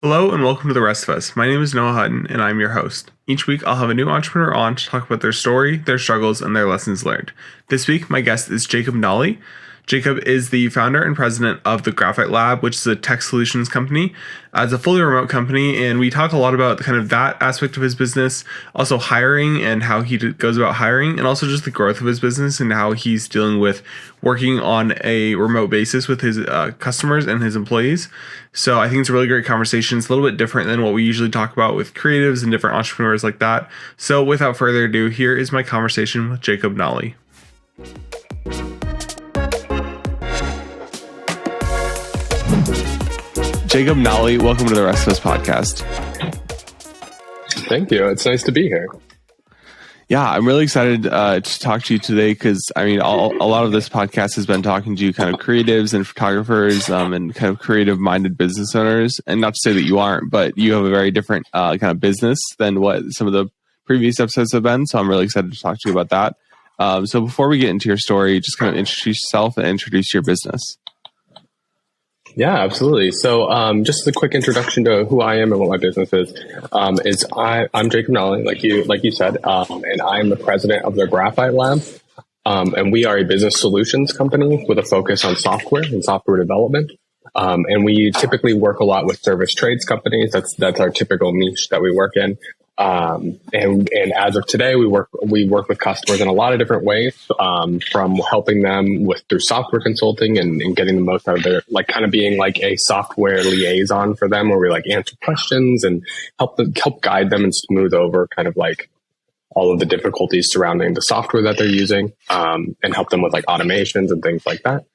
Hello and welcome to The Rest of Us. My name is Noah Hutton and I'm your host. Each week I'll have a new entrepreneur on to talk about their story, their struggles, and their lessons learned. This week my guest is Jacob Nolley. Jacob is the founder and president of the Graphite Lab, which is a tech solutions company. It's a fully remote company, and we talk a lot about kind of that aspect of his business, also hiring and how he goes about hiring, and also just the growth of his business and how he's dealing with working on a remote basis with his customers and his employees. So I think it's a really great conversation. It's a little bit different than what we usually talk about with creatives and different entrepreneurs like that. So without further ado, here is my conversation with Jacob Nolley. Jacob Nolley, welcome to the Rest of Us podcast. Thank you. It's nice to be here. Yeah, I'm really excited to talk to you today because, a lot of this podcast has been talking to kind of creatives and photographers and kind of creative-minded business owners. And not to say that you aren't, but you have a very different kind of business than what some of the previous episodes have been. So I'm really excited to talk to you about that. So before we get into your story, just kind of introduce yourself and introduce your business. Yeah, absolutely. So just a quick introduction to who I am and what my business is I'm Jacob Nolley, like you said, and I'm the president of the Graphite Lab. And we are a business solutions company with a focus on software and software development. And we typically work a lot with service trades companies. That's our typical niche that we work in. And as of today, we work with customers in a lot of different ways, from helping them through software consulting and getting the most out of their, kind of being like a software liaison for them, where we answer questions and help guide them and smooth over kind of all of the difficulties surrounding the software that they're using, and help them with automations and things like that.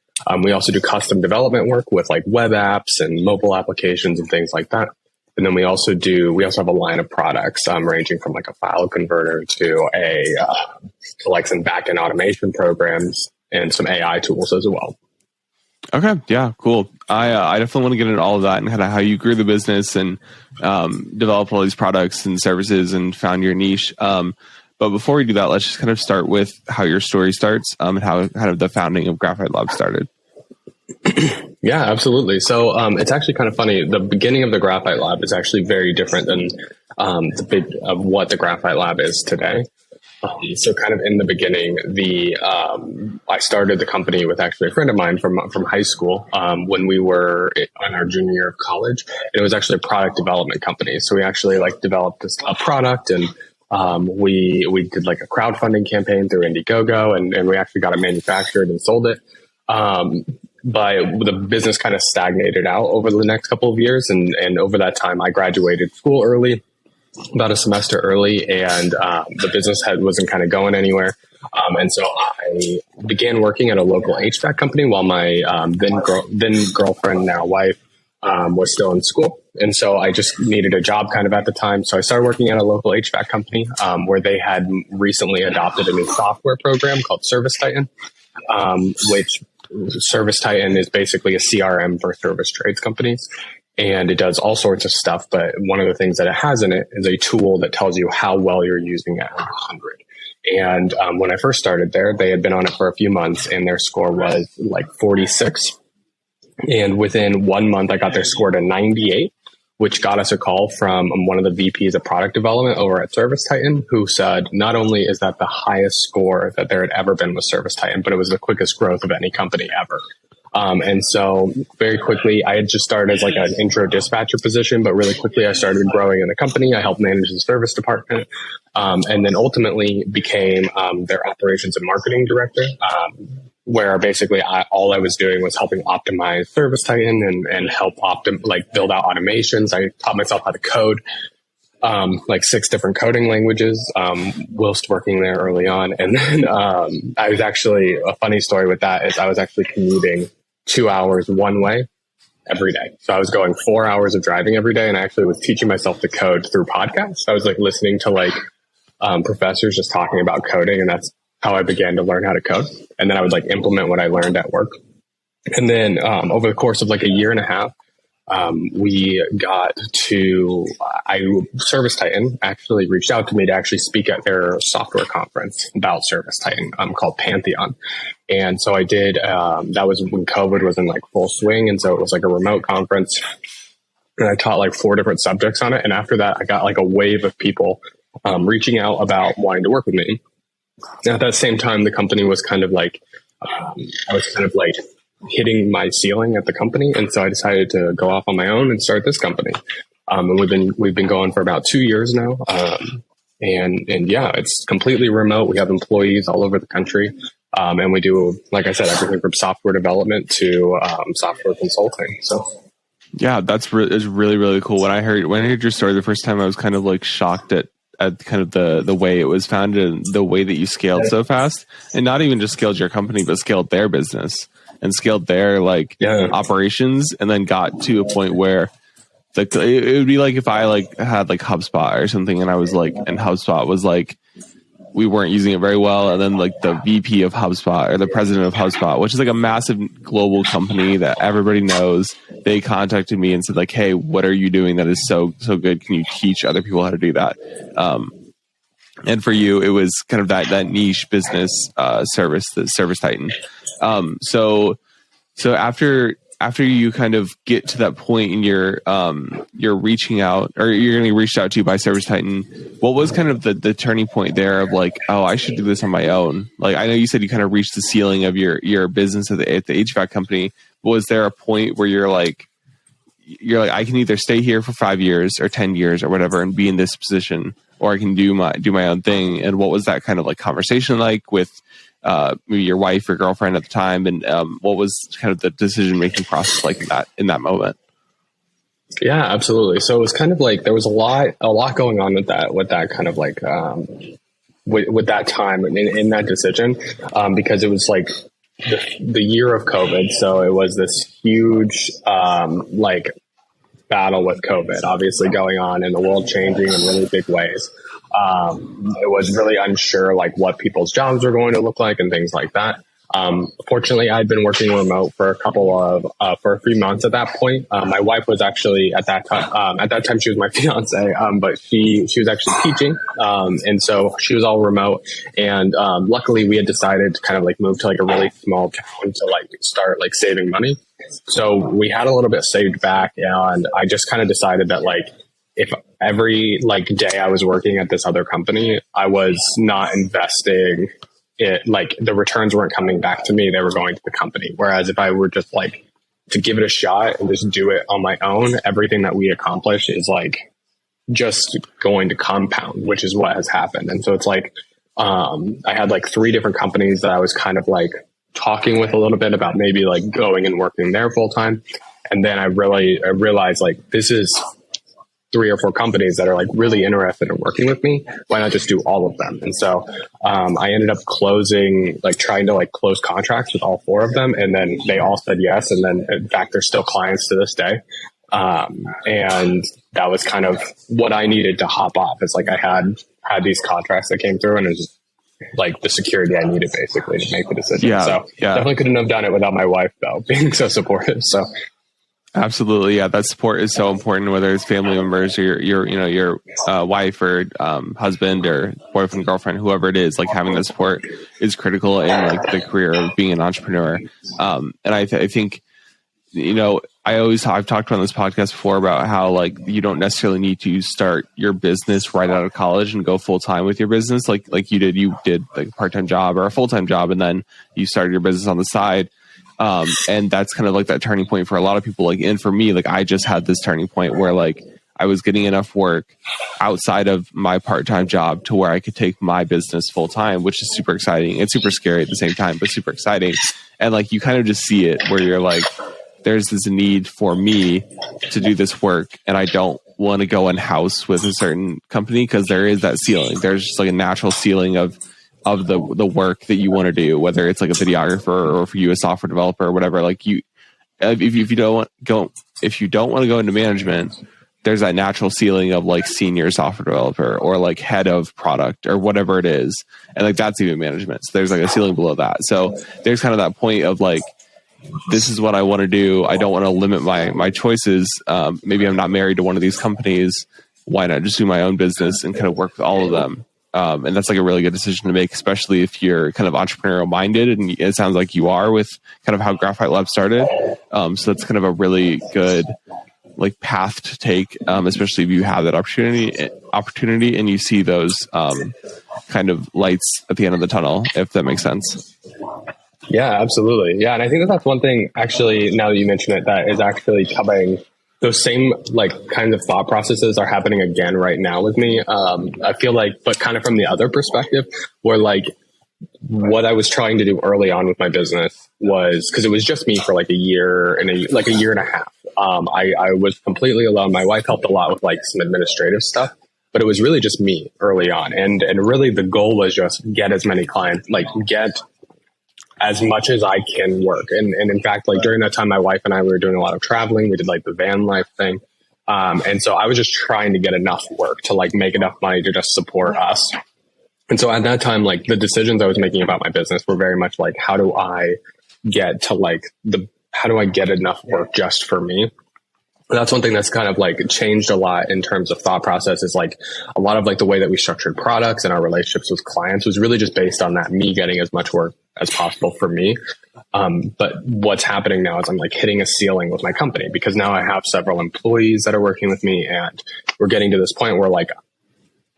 We also do custom development work with web apps and mobile applications and things like that. And then we also have a line of products, ranging from a file converter to some back-end automation programs and some AI tools as well. Okay. Yeah, cool. I definitely want to get into all of that and kind of how you grew the business and develop all these products and services and found your niche. But before we do that, let's just kind of start with how your story starts and how kind of the founding of Graphite Lab started. Yeah, absolutely. So it's actually kind of funny. The beginning of the Graphite Lab is actually very different than of what the Graphite Lab is today. So kind of in the beginning, I started the company with actually a friend of mine from high school when we were in our junior year of college. And it was actually a product development company. So we actually developed a product, and we did a crowdfunding campaign through Indiegogo, and we actually got it manufactured and sold it. But the business kind of stagnated out over the next couple of years. And over that time, I graduated school early, about a semester early, and the business wasn't kind of going anywhere. And so I began working at a local HVAC company while my then girlfriend, now wife, was still in school. And so I just needed a job kind of at the time. So I started working at a local HVAC company where they had recently adopted a new software program called Service Titan, which Service Titan is basically a CRM for service trades companies, and it does all sorts of stuff. But one of the things that it has in it is a tool that tells you how well you're using it out of 100. And when I first started there, they had been on it for a few months, and their score was 46. And within 1 month, I got their score to 98, which got us a call from one of the VPs of product development over at Service Titan, who said not only is that the highest score that there had ever been with Service Titan, but it was the quickest growth of any company ever. And so very quickly, I had just started as an intro dispatcher position, but really quickly I started growing in the company. I helped manage the service department, and then ultimately became their operations and marketing director, where basically all I was doing was helping optimize Service Titan and help build out automations. I taught myself how to code 6 different coding languages whilst working there early on. And then I was actually, a funny story with that is I was actually commuting 2 hours one way every day. So I was going 4 hours of driving every day, and I actually was teaching myself to code through podcasts. I was listening to professors just talking about coding, and that's how I began to learn how to code. And then I would implement what I learned at work. And then over the course of a year and a half, Service Titan actually reached out to me to actually speak at their software conference about Service Titan, called Pantheon. And so I did, that was when COVID was in full swing. And so it was a remote conference. and I taught like 4 different subjects on it. And after that, I got like a wave of people reaching out about wanting to work with me. And at that same time, the company was kind of like, I was kind of like hitting my ceiling at the company. And so I decided to go off on my own and start this company. And we've been going for about 2 years now. And yeah, it's completely remote. We have employees all over the country. And we do, like I said, everything from software development to software consulting. So yeah, it's really, really cool. When I heard your story the first time, I was kind of like shocked at kind of the way it was founded and the way that you scaled so fast, and not even just scaled your company, but scaled their business and scaled their operations, and then got to a point where it would be like if I had like HubSpot or something, and I was like, and HubSpot was like, we weren't using it very well. And then like the VP of HubSpot or the president of HubSpot, which is like a massive global company that everybody knows, they contacted me and said like, hey, what are you doing that is so good? Can you teach other people how to do that? And for you, it was kind of that niche business service, the Service Titan. So after you kind of get to that point and you're reaching out, or you're getting reached out to by Service Titan, what was kind of the turning point there of like, oh, I should do this on my own? Like, I know you said you kind of reached the ceiling of your business at the HVAC company, but was there a point where you're like, I can either stay here for 5 years or 10 years or whatever and be in this position, or I can do my own thing? And what was that kind of like conversation like with maybe your wife or girlfriend at the time, and what was kind of the decision-making process like in that moment? Yeah, absolutely. So it was kind of like, there was a lot going on with that kind of like, with that time and in that decision, because it was like the year of COVID. So it was this huge, like battle with COVID, obviously going on, and the world changing in really big ways. It was really unsure like what people's jobs were going to look like and things like that. Fortunately, I'd been working remote for a few months at that point. My wife was actually at that time she was my fiance, but she was actually teaching. And so she was all remote. And luckily we had decided to kind of like move to like a really small town to like start like saving money. So we had a little bit saved back, and I just kind of decided that like, if every like day I was working at this other company, I was not investing it, like the returns weren't coming back to me, they were going to the company. Whereas if I were just like to give it a shot and just do it on my own, everything that we accomplish is like just going to compound, which is what has happened. And so it's like, I had like 3 different companies that I was kind of like talking with a little bit about maybe like going and working there full time. And then I realized like, this is 3 or 4 companies that are like really interested in working with me. Why not just do all of them? And so I ended up trying to like close contracts with all 4 of them. And then they all said yes. And then in fact, they're still clients to this day. And that was kind of what I needed to hop off. It's like I had these contracts that came through, and it was just like the security I needed basically to make the decision. Definitely couldn't have done it without my wife though, being so supportive. So absolutely. Yeah. That support is so important, whether it's family members or your wife or husband or boyfriend, girlfriend, whoever it is, like having that support is critical in like the career of being an entrepreneur. And I think, I've talked on this podcast before about how like you don't necessarily need to start your business right out of college and go full time with your business. Like you did like a part-time job or a full-time job, and then you started your business on the side. And that's kind of like that turning point for a lot of people. Like, and for me, like I just had this turning point where like I was getting enough work outside of my part-time job to where I could take my business full time, which is super exciting. It's super scary at the same time, but super exciting. And like, you kind of just see it where you're like, there's this need for me to do this work, and I don't want to go in house with a certain company because there is that ceiling. There's just like a natural ceiling of the work that you want to do, whether it's like a videographer or for you a software developer or whatever. Like if you don't want to go into management, there's that natural ceiling of like senior software developer or like head of product or whatever it is. And like, that's even management. So there's like a ceiling below that. So there's kind of that point of like, this is what I want to do. I don't want to limit my choices. Maybe I'm not married to one of these companies. Why not just do my own business and kind of work with all of them? And that's like a really good decision to make, especially if you're kind of entrepreneurial minded. And it sounds like you are with kind of how Graphite Lab started. So that's kind of a really good like path to take, especially if you have that opportunity and you see those kind of lights at the end of the tunnel, if that makes sense. Yeah, absolutely. Yeah. And I think that that's one thing, actually, now that you mention it, that is actually coming. Those same like kinds of thought processes are happening again right now with me. I feel like, but kind of from the other perspective, where like what I was trying to do early on with my business was, because it was just me for like a year and a year and a half. I was completely alone. My wife helped a lot with like some administrative stuff, but it was really just me early on. And really the goal was just get as many clients, like get as much as I can work. And in fact, like during that time, my wife and I, we were doing a lot of traveling. We did like the van life thing. And so I was just trying to get enough work to like make enough money to just support us. And so at that time, like the decisions I was making about my business were very much like, how do I get to like how do I get enough work just for me? And that's one thing that's kind of like changed a lot in terms of thought process, is like a lot of like the way that we structured products and our relationships with clients was really just based on that, me getting as much work as possible for me. But what's happening now is I'm like hitting a ceiling with my company, because now I have several employees that are working with me, and we're getting to this point where like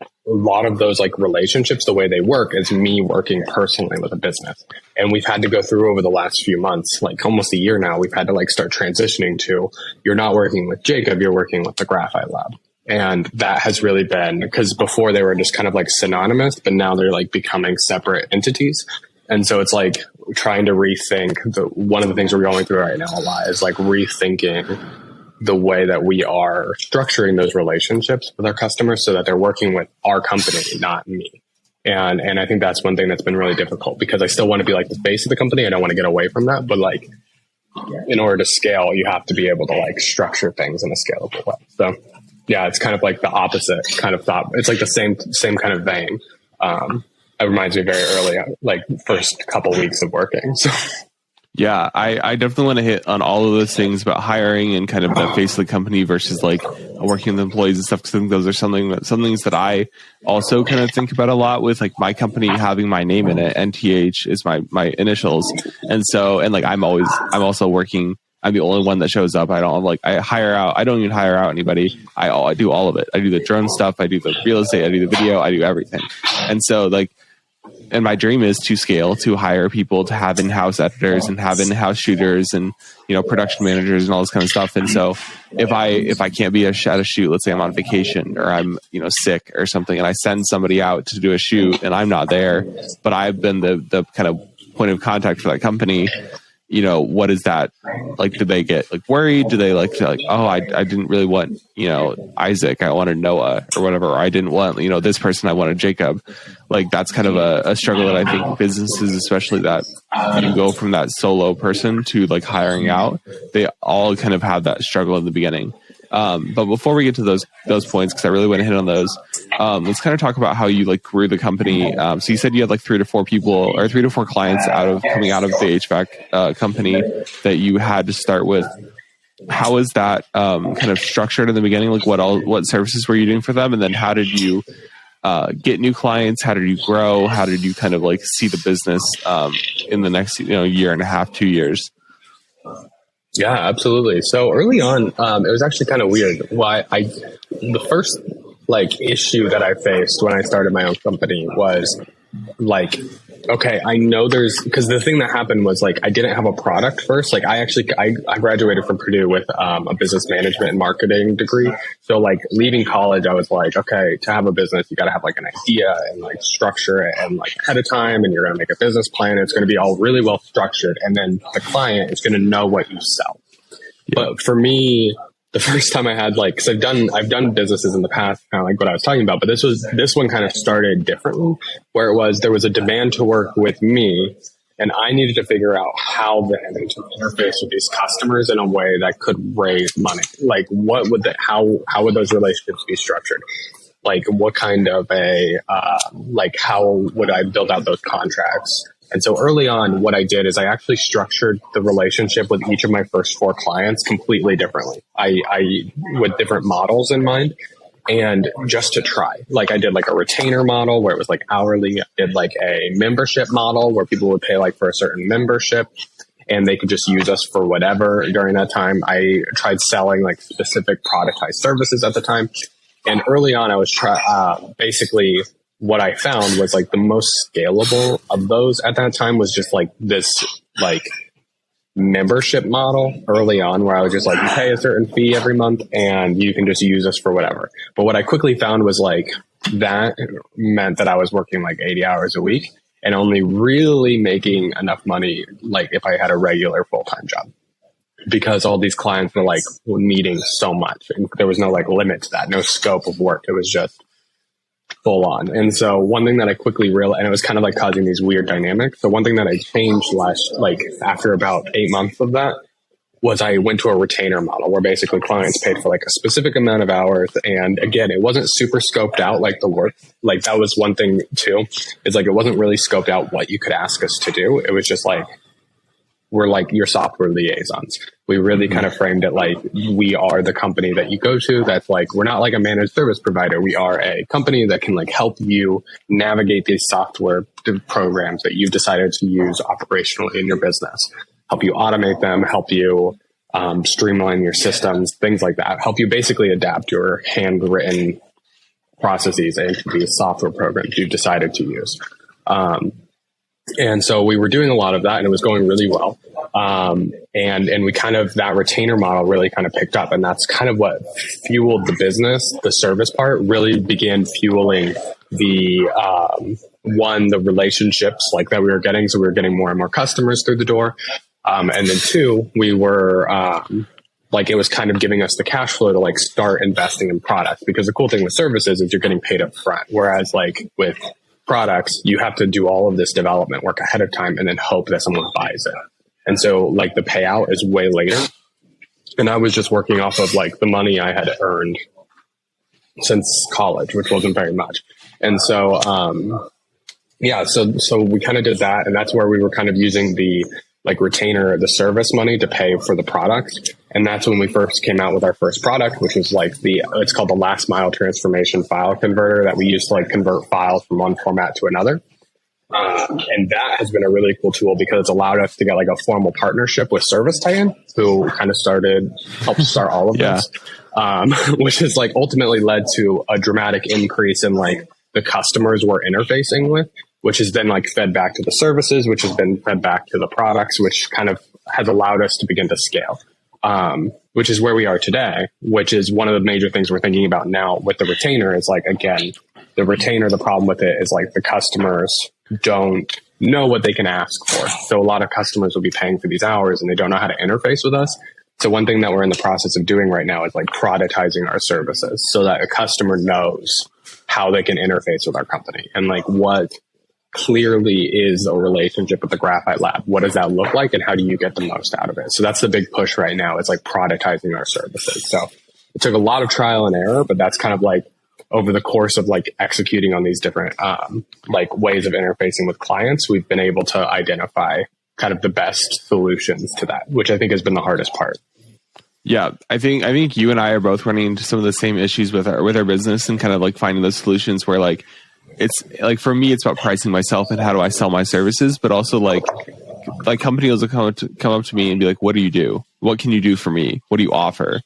a lot of those like relationships, the way they work is me working personally with a business. And we've had to go through over the last few months, like almost a year now, we've had to like start transitioning to, you're not working with Jacob, you're working with the Graphite Lab. And that has really been, because before they were just kind of like synonymous, but now they're like becoming separate entities. And so it's like trying to rethink one of the things we're going through right now a lot is like rethinking the way that we are structuring those relationships with our customers so that they're working with our company, not me. And I think that's one thing that's been really difficult, because I still want to be like the face of the company. I don't want to get away from that. But like, in order to scale, you have to be able to like structure things in a scalable way. So yeah, it's kind of like the opposite kind of thought. It's like the same kind of vein. It reminds me very early, like first couple weeks of working. So. Yeah, I definitely want to hit on all of those things about hiring and kind of the face of the company versus like working with employees and stuff. Because I think those are some things that I also kind of think about a lot with like my company having my name in it. NTH is my initials, and like I'm also working. I'm the only one that shows up. I don't even hire out anybody. I do all of it. I do the drone stuff. I do the real estate. I do the video. I do everything. And so like. And my dream is to scale, to hire people, to have in-house editors and have in-house shooters and, production managers and all this kind of stuff. And so if I can't be at a shoot, let's say I'm on vacation or I'm, sick or something, and I send somebody out to do a shoot and I'm not there, but I've been the kind of point of contact for that company, what is that like? Do they get like worried? Do they like oh, I didn't really want, Isaac, I wanted Noah or whatever. Or I didn't want, this person, I wanted Jacob. Like that's kind of a struggle that I think businesses, especially that you go from that solo person to like hiring out, they all kind of have that struggle in the beginning. But before we get to those points, because I really want to hit on those, let's kind of talk about how you like grew the company. So you said you had like 3 to 4 clients coming out of the HVAC company that you had to start with. How was that kind of structured in the beginning? Like what services were you doing for them, and then how did you get new clients? How did you grow? How did you kind of like see the business in the next year and a half, 2 years? Yeah, absolutely. So early on, it was actually kind of weird. The first like issue that I faced when I started my own company was like, okay, I know because the thing that happened was like, I didn't have a product first. Like I graduated from Purdue with a business management and marketing degree. So like leaving college, I was like, okay, to have a business, you got to have like an idea and like structure it and like ahead of time. And you're going to make a business plan. It's going to be all really well structured. And then the client is going to know what you sell. Yeah. But for me, the first time I had because I've done businesses in the past, kind of like what I was talking about, but this one kind of started differently, where there was a demand to work with me, and I needed to figure out how then to interface with these customers in a way that could raise money. Like how would those relationships be structured? Like what kind of how would I build out those contracts? And so early on, what I did is I actually structured the relationship with each of my first 4 clients completely differently. I with different models in mind, and just to try. Like I did like a retainer model where it was like hourly. I did like a membership model where people would pay like for a certain membership. and they could just use us for whatever during that time. I tried selling like specific productized services at the time. And early on, I was basically what I found was like the most scalable of those at that time was just like this like membership model early on, where I was just like, you pay a certain fee every month and you can just use us for whatever. But what I quickly found was like that meant that I was working like 80 hours a week and only really making enough money like if I had a regular full-time job, because all these clients were like needing so much and there was no like limit to that, no scope of work. It was just full on. And so one thing that I quickly realized, and it was kind of like causing these weird dynamics. So one thing that I changed after about 8 months of that was I went to a retainer model where basically clients paid for like a specific amount of hours. And again, it wasn't super scoped out like the work. Like that was one thing too, is like, it wasn't really scoped out what you could ask us to do. It was just like, we're like your software liaisons. We really kind of framed it like we are the company that you go to. That's like, we're not like a managed service provider. We are a company that can like help you navigate these software programs that you've decided to use operationally in your business, help you automate them, help you streamline your systems, things like that, help you basically adapt your handwritten processes into these software programs you've decided to use. And so we were doing a lot of that and it was going really well. And we kind of, that retainer model really kind of picked up, and that's kind of what fueled the business. The service part really began fueling the relationships like that we were getting. So we were getting more and more customers through the door. And then two, we were, like it was kind of giving us the cash flow to like start investing in products, because the cool thing with services is you're getting paid up front. Whereas like with products, you have to do all of this development work ahead of time and then hope that someone buys it. And so like the payout is way later. And I was just working off of like the money I had earned since college, which wasn't very much. And so, so we kind of did that. And that's where we were kind of using the like retainer, the service money to pay for the product. And that's when we first came out with our first product, which was like it's called the last mile transformation file converter that we use to like convert files from one format to another. And that has been a really cool tool because it's allowed us to get like a formal partnership with Service Titan, who kind of helped start all of this, which has like ultimately led to a dramatic increase in like the customers we're interfacing with, which is then like fed back to the services, which has been fed back to the products, which kind of has allowed us to begin to scale, which is where we are today, which is one of the major things we're thinking about now with the retainer is like, again, the retainer, the problem with it is like the customers don't know what they can ask for. So a lot of customers will be paying for these hours and they don't know how to interface with us. So one thing that we're in the process of doing right now is like productizing our services so that a customer knows how they can interface with our company and like what clearly is a relationship with the Graphite Lab. What does that look like and how do you get the most out of it? So that's the big push right now, is like productizing our services. So it took a lot of trial and error, but that's kind of like over the course of like executing on these different like ways of interfacing with clients, we've been able to identify kind of the best solutions to that, which I think has been the hardest part. Yeah, I think you and I are both running into some of the same issues with our business and kind of like finding those solutions where like it's like for me it's about pricing myself and how do I sell my services, but also like companies will come up to me and be like, what do you do? What can you do for me? What do you offer?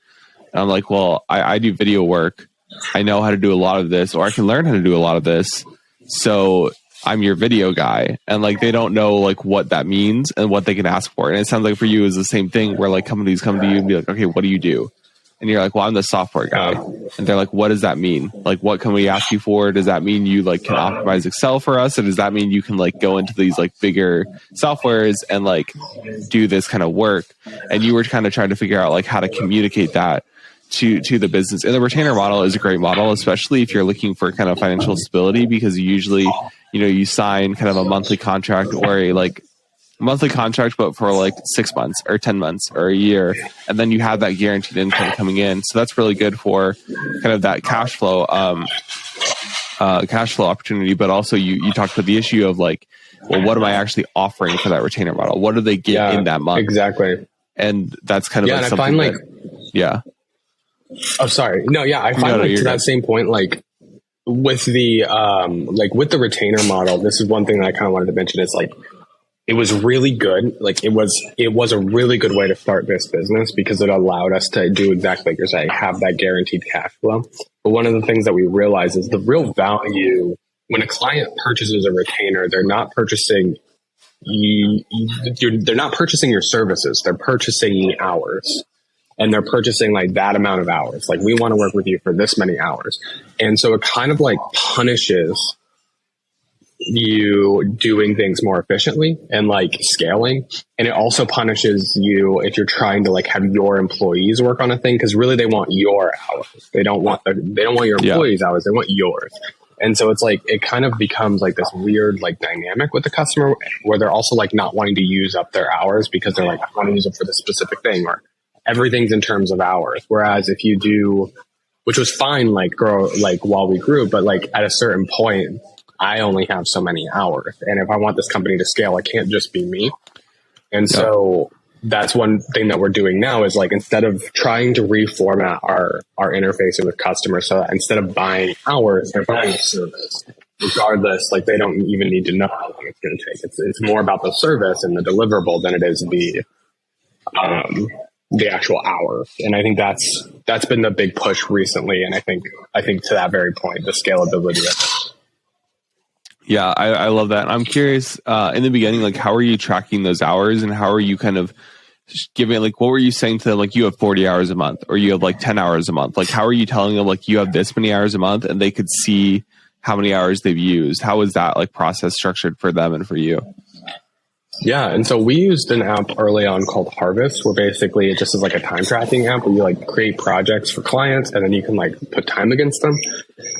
And I'm like, well, I do video work. I know how to do a lot of this, or I can learn how to do a lot of this. So I'm your video guy. And like, they don't know like what that means and what they can ask for. And it sounds like for you is the same thing where like companies come to you and be like, okay, what do you do? And you're like, well, I'm the software guy. And they're like, what does that mean? Like, what can we ask you for? Does that mean you like can optimize Excel for us? Or does that mean you can like go into these like bigger softwares and like do this kind of work? And you were kind of trying to figure out like how to communicate that to the business. And the retainer model is a great model, especially if you're looking for kind of financial stability, because usually, you sign kind of a monthly contract or a like monthly contract, but for like 6 months or 10 months or a year. And then you have that guaranteed income coming in. So that's really good for kind of that cash flow opportunity. But also you talked about the issue of like, well, what am I actually offering for that retainer model? What do they get in that month? Exactly. And that's kind of like something I find like, oh, sorry. No, yeah. I find to that same point, like with the, with the retainer model, this is one thing that I kind of wanted to mention is like, it was really good. Like it was a really good way to start this business because it allowed us to do exactly like you're saying, have that guaranteed cash flow. But one of the things that we realize is the real value when a client purchases a retainer, they're not purchasing they're not purchasing your services. They're purchasing hours, and they're purchasing like that amount of hours. Like we want to work with you for this many hours. And so it kind of like punishes you doing things more efficiently and like scaling. And it also punishes you if you're trying to like have your employees work on a thing, because really they want your hours. They don't want your employees' hours. They want yours. And so it's like it kind of becomes like this weird like dynamic with the customer where they're also like not wanting to use up their hours because they're like, I want to use it for this specific thing, or everything's in terms of hours. Whereas if you do, which was fine, like grow like while we grew, but like at a certain point, I only have so many hours. And if I want this company to scale, it can't just be me. And so that's one thing that we're doing now is like, instead of trying to reformat our interfacing with customers, so that instead of buying hours, they're buying a service. Regardless, like they don't even need to know how long it's going to take. It's more about the service and the deliverable than it is the actual hour. And I think that's been the big push recently. And I think to that very point, the scalability of it. Yeah, I love that. I'm curious, in the beginning, like how are you tracking those hours and how are you kind of giving, like, what were you saying to them? Like you have 40 hours a month or you have like 10 hours a month. Like, how are you telling them like you have this many hours a month and they could see how many hours they've used? How is that like process structured for them and for you? Yeah. And so we used an app early on called Harvest, where basically it just is like a time tracking app where you like create projects for clients and then you can like put time against them.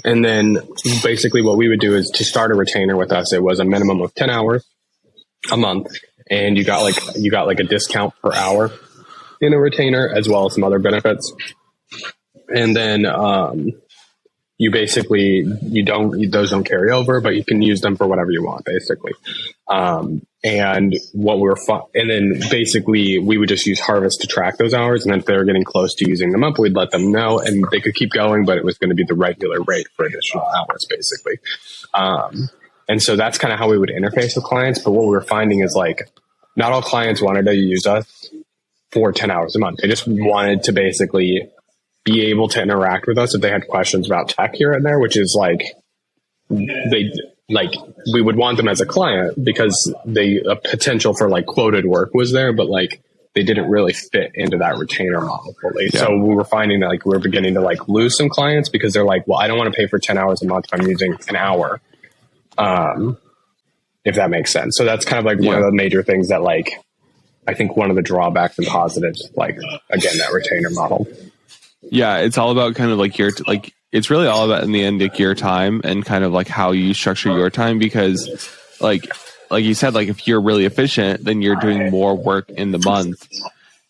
And then basically what we would do is to start a retainer with us, it was a minimum of 10 hours a month. And you got like a discount per hour in a retainer as well as some other benefits. And then, you basically, those don't carry over, but you can use them for whatever you want, basically. And then basically we would just use Harvest to track those hours. And then if they were getting close to using them up, we'd let them know and they could keep going, but it was going to be the regular rate for additional hours, basically. And so that's kind of how we would interface with clients. But what we were finding is like, not all clients wanted to use us for 10 hours a month. They just wanted to basically be able to interact with us if they had questions about tech here and there, which is like, we would want them as a client because a potential for like quoted work was there, but like they didn't really fit into that retainer model fully. Yeah. So we were finding that like we were beginning to like lose some clients because they're like, well, I don't want to pay for 10 hours a month if I'm using an hour. If that makes sense. So that's kind of like one of the major things that like, I think one of the drawbacks and positives, like again, that retainer model. Yeah. It's all about kind of like it's really all about in the end, like your time and kind of like how you structure your time, because like you said, like if you're really efficient, then you're doing more work in the month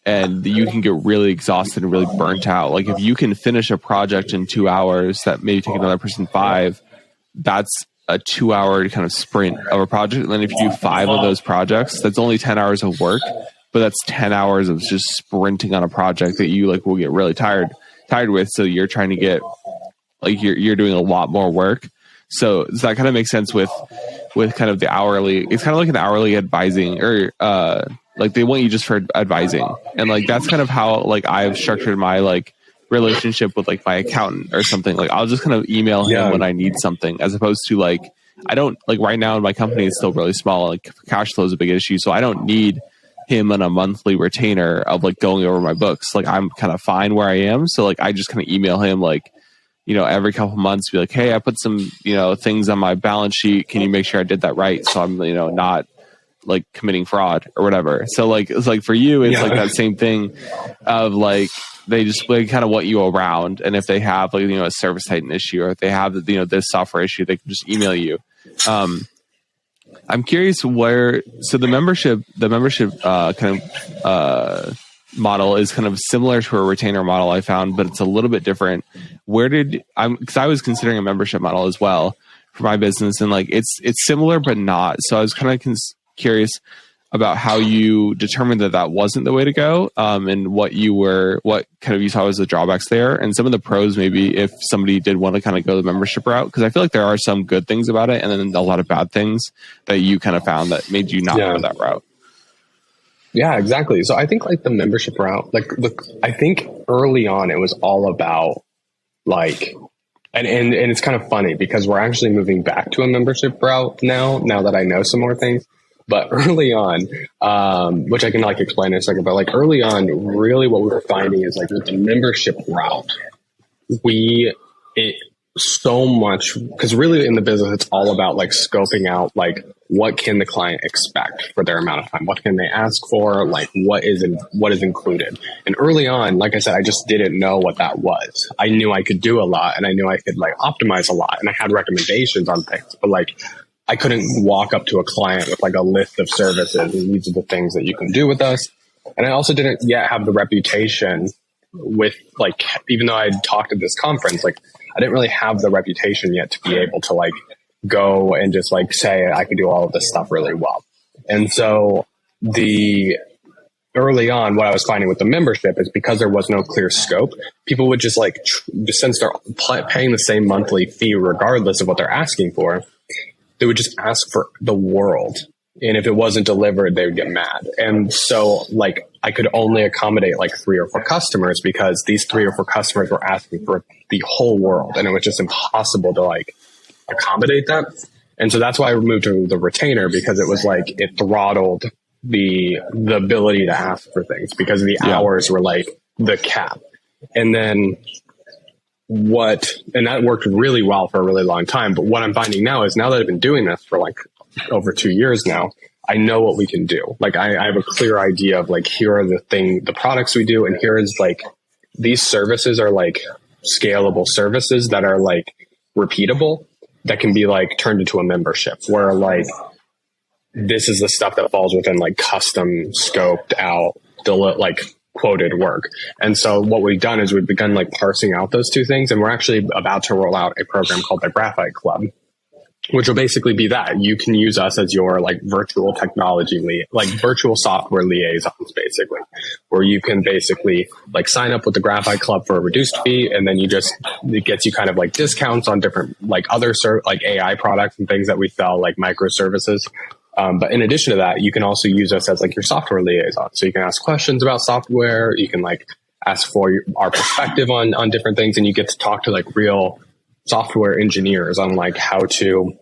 and you can get really exhausted and really burnt out. Like if you can finish a project in 2 hours that maybe take another person 5, that's a 2-hour kind of sprint of a project. And then if you do 5 of those projects, that's only 10 hours of work, but that's 10 hours of just sprinting on a project that you like will get really tired with. So you're trying to get like you're doing a lot more work. So does that kind of make sense with kind of the hourly? It's kind of like an hourly advising, or like they want you just for advising, and like that's kind of how like I've structured my like relationship with like my accountant or something. Like I'll just kind of email him when I need something, as opposed to like I don't like right now my company is still really small. Like cash flow is a big issue, so I don't need him on a monthly retainer of like going over my books. Like I'm kind of fine where I am, so like I just kind of email him like, you know, every couple months, be like, hey, I put some, you know, things on my balance sheet. Can you make sure I did that right? So I'm, you know, not like committing fraud or whatever. So like, it's like for you, it's like that same thing of like, they just like kind of want you around. And if they have like, you know, a service Titan issue, or if they have, you know, this software issue, they can just email you. I'm curious so the membership kind of, model is kind of similar to a retainer model I found, but it's a little bit different. Because I was considering a membership model as well for my business, and like it's similar but not. So I was kind of curious, about how you determined that that wasn't the way to go, and what kind of you saw as the drawbacks there, and some of the pros maybe if somebody did want to kind of go the membership route, because I feel like there are some good things about it and then a lot of bad things that you kind of found that made you not go that route. Yeah, exactly. So I think like the membership route, like I think early on it was all about like, and it's kind of funny because we're actually moving back to a membership route now that I know some more things. But early on, which I can like explain in a second, but like early on, really what we were finding is like with the membership route, so much, because really in the business, it's all about like scoping out like what can the client expect for their amount of time? What can they ask for? Like what is included? And early on, like I said, I just didn't know what that was. I knew I could do a lot and I knew I could like optimize a lot and I had recommendations on things, but like I couldn't walk up to a client with like a list of services and these are the things that you can do with us. And I also didn't yet have the reputation with like, even though I had talked at this conference, like I didn't really have the reputation yet to be able to like go and just like say I could do all of this stuff really well. And so early on, what I was finding with the membership is because there was no clear scope, people would just like, since they're paying the same monthly fee, regardless of what they're asking for, they would just ask for the world. And if it wasn't delivered, they would get mad. And so like I could only accommodate like 3 or 4 customers because these 3 or 4 customers were asking for the whole world. And it was just impossible to like accommodate that. And so that's why I moved to the retainer, because it was like it throttled the ability to ask for things because the hours were like the cap. And then and that worked really well for a really long time. But what I'm finding now is now that I've been doing this for like over 2 years now, I know what we can do. Like I have a clear idea of like, here are the products we do. And here is like, these services are like scalable services that are like repeatable, that can be like turned into a membership where like, this is the stuff that falls within like custom scoped out, like quoted work. And so what we've done is we've begun like parsing out those two things. And we're actually about to roll out a program called the Graphite Club, which will basically be that you can use us as your like virtual technology like virtual software liaisons, basically, where you can basically like sign up with the Graphite Club for a reduced fee. And then it gets you kind of like discounts on different like other like AI products and things that we sell, like microservices. But in addition to that, you can also use us as like your software liaison. So you can ask questions about software. You can like ask for our perspective on different things. And you get to talk to like real software engineers on like how to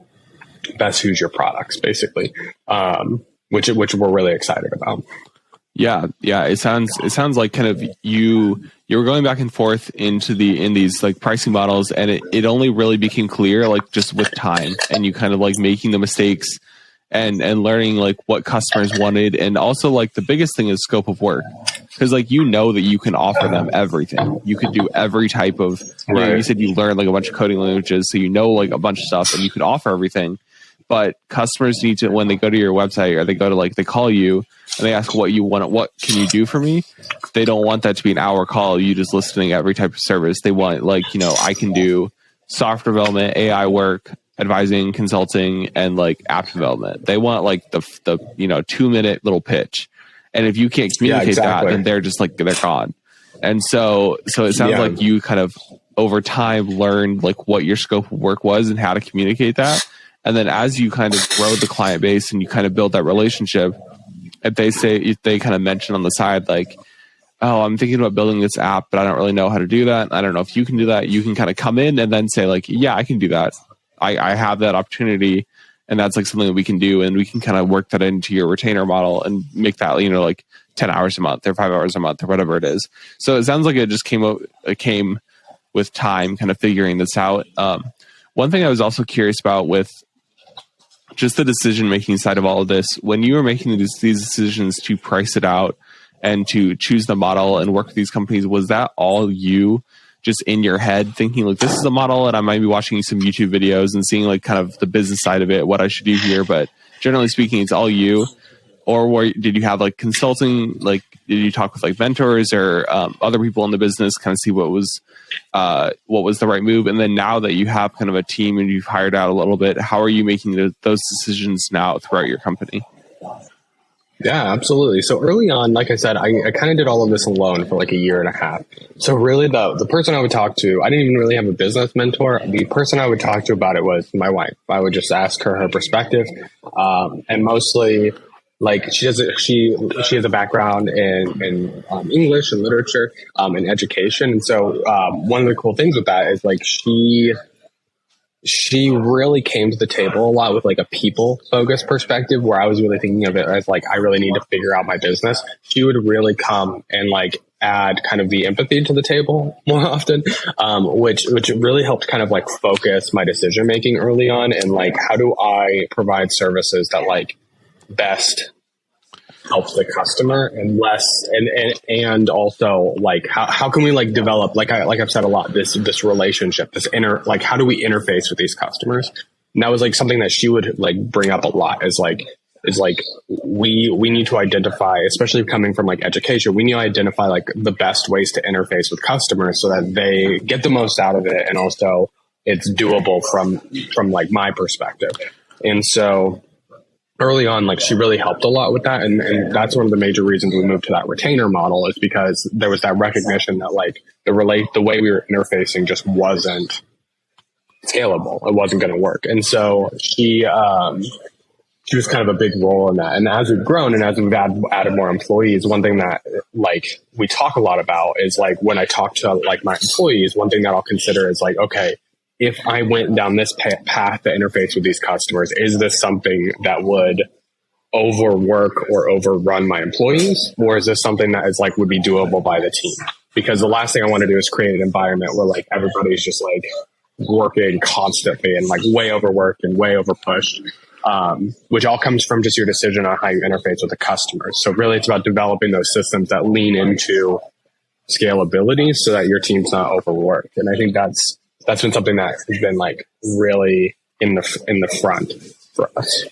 best use your products, basically, which we're really excited about. Yeah. It sounds like kind of you were going back and forth in these like pricing models, and it only really became clear like just with time, and you kind of like making the mistakes and learning like what customers wanted, and also like the biggest thing is scope of work, because like you know that you can offer them everything. You could do every type of you said you learned like a bunch of coding languages, so you know like a bunch of stuff, and you could offer everything. But customers need to, when they go to your website or they go to like they call you and they ask what you want, what can you do for me? They don't want that to be an hour call, you just listening every type of service. They want like, I can do software development, AI work, advising, consulting, and like app development. They want like the 2-minute little pitch. And if you can't communicate that, then they're just like, they're gone. And so it sounds like you kind of over time learned like what your scope of work was and how to communicate that. And then as you kind of grow the client base and you kind of build that relationship, if they kind of mention on the side, like, oh, I'm thinking about building this app, but I don't really know how to do that. I don't know if you can do that. You can kind of come in and then say like, yeah, I can do that. I have that opportunity, and that's like something that we can do. And we can kind of work that into your retainer model and make that, like 10 hours a month or 5 hours a month or whatever it is. So it sounds like it just came with time, kind of figuring this out. One thing I was also curious about with just the decision-making side of all of this, when you were making these decisions to price it out and to choose the model and work with these companies, was that all you just in your head thinking like, this is the model, and I might be watching some YouTube videos and seeing like kind of the business side of it, what I should do here, but generally speaking, it's all you? Or did you have like consulting, like did you talk with like mentors or other people in the business, kind of see what was the right move? And then now that you have kind of a team and you've hired out a little bit, how are you making those decisions now throughout your company? Yeah, absolutely. So early on, like I said, I kind of did all of this alone for like a year and a half. So really the person I would talk to, I didn't even really have a business mentor. The person I would talk to about it was my wife. I would just ask her perspective. And mostly like she has a background in English and literature, and education. And so, one of the cool things with that is like she really came to the table a lot with like a people focused perspective, where I was really thinking of it as like, I really need to figure out my business. She would really come and like add kind of the empathy to the table more often, which really helped kind of like focus my decision making early on. And like, how do I provide services that like best helps the customer and less and also like how can we like develop like I've said a lot, this relationship, this like how do we interface with these customers? And that was like something that she would like bring up a lot, is like we need to identify, especially coming from like education, we need to identify like the best ways to interface with customers so that they get the most out of it, and also it's doable from like my perspective. And so early on, like she really helped a lot with that. And that's one of the major reasons we moved to that retainer model, is because there was that recognition that like the way we were interfacing just wasn't scalable. It wasn't going to work. And so she was kind of a big role in that. And as we've grown and as we've added more employees, one thing that like we talk a lot about is like, when I talk to like my employees, one thing that I'll consider is like, okay, if I went down this path to interface with these customers, is this something that would overwork or overrun my employees? Or is this something that is like, would be doable by the team? Because the last thing I want to do is create an environment where like everybody's just like working constantly and like way overworked and way overpushed, which all comes from just your decision on how you interface with the customers. So really it's about developing those systems that lean into scalability so that your team's not overworked. And I think that's been something that has been like really in the front for us.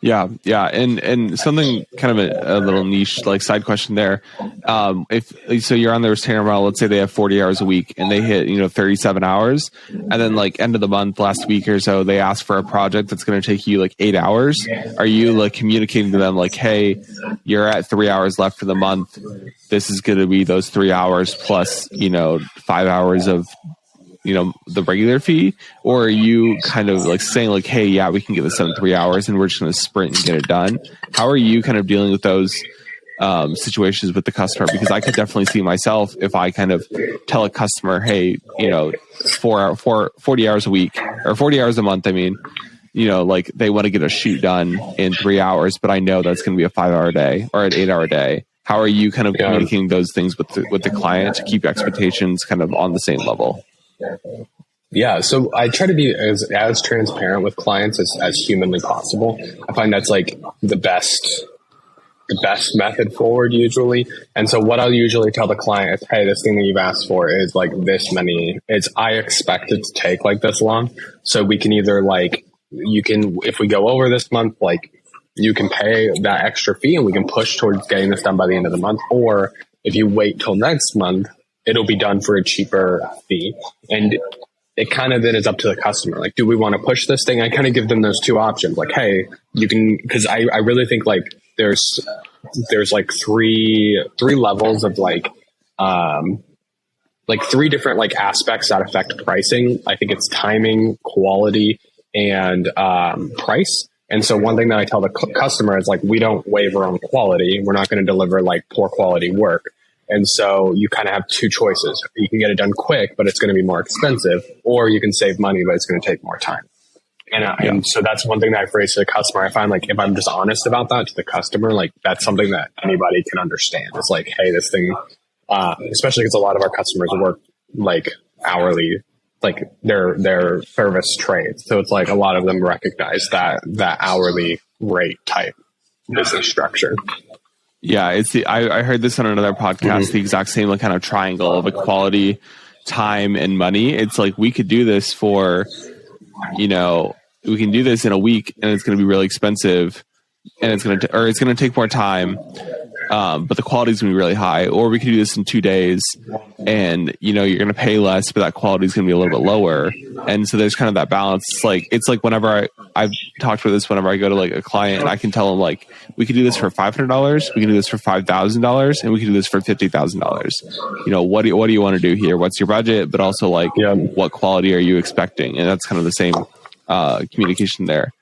Yeah. And something kind of a little niche, like side question there. If so you're on the retainer model, let's say they have 40 hours a week and they hit, 37 hours, and then like end of the month, last week or so, they ask for a project that's going to take you like 8 hours. Are you like communicating to them like, hey, you're at 3 hours left for the month. This is going to be those 3 hours plus, 5 hours of the regular fee? Or are you kind of like saying like, hey, yeah, we can get this done in 3 hours and we're just going to sprint and get it done? How are you kind of dealing with those situations with the customer? Because I could definitely see myself if I kind of tell a customer, hey, 40 hours a week or 40 hours a month. I mean, like they want to get a shoot done in 3 hours, but I know that's going to be a 5 hour day or an 8 hour day. How are you kind of communicating those things with the client to keep expectations kind of on the same level? Yeah, so I try to be as transparent with clients as humanly possible. I find that's like the best method forward usually. And so what I'll usually tell the client is, hey, this thing that you've asked for is like this many. I expect it to take like this long. So we can either like, if we go over this month, like you can pay that extra fee and we can push towards getting this done by the end of the month. Or if you wait till next month, it'll be done for a cheaper fee. And it kind of then is up to the customer. Like, do we want to push this thing? I kind of give them those two options. Like, hey, you can, because I really think like there's like three levels of like three different like aspects that affect pricing. I think it's timing, quality, and price. And so one thing that I tell the customer is like, we don't waver on quality. We're not going to deliver like poor quality work. And so you kind of have two choices. You can get it done quick, but it's going to be more expensive, or you can save money, but it's going to take more time. And so that's one thing that I phrase to the customer. I find like if I'm just honest about that to the customer, like that's something that anybody can understand. It's like, hey, this thing, especially because a lot of our customers work like hourly, like their service trades. So it's like a lot of them recognize that hourly rate type business structure. Yeah, I heard this on another podcast, the exact same like kind of triangle of equality, time, and money. It's like we could do this for, we can do this in a week and it's going to be really expensive and it's going to take more time, but the quality is going to be really high. Or we could do this in 2 days, and you're going to pay less, but that quality is going to be a little bit lower. And so there's kind of that balance. It's like whenever I've talked about this, whenever I go to like a client, I can tell them like, we could do this for $500, we can do this for $5,000, and we can do this for $50,000. What do you want to do here? What's your budget? But also like, what quality are you expecting? And that's kind of the same communication there.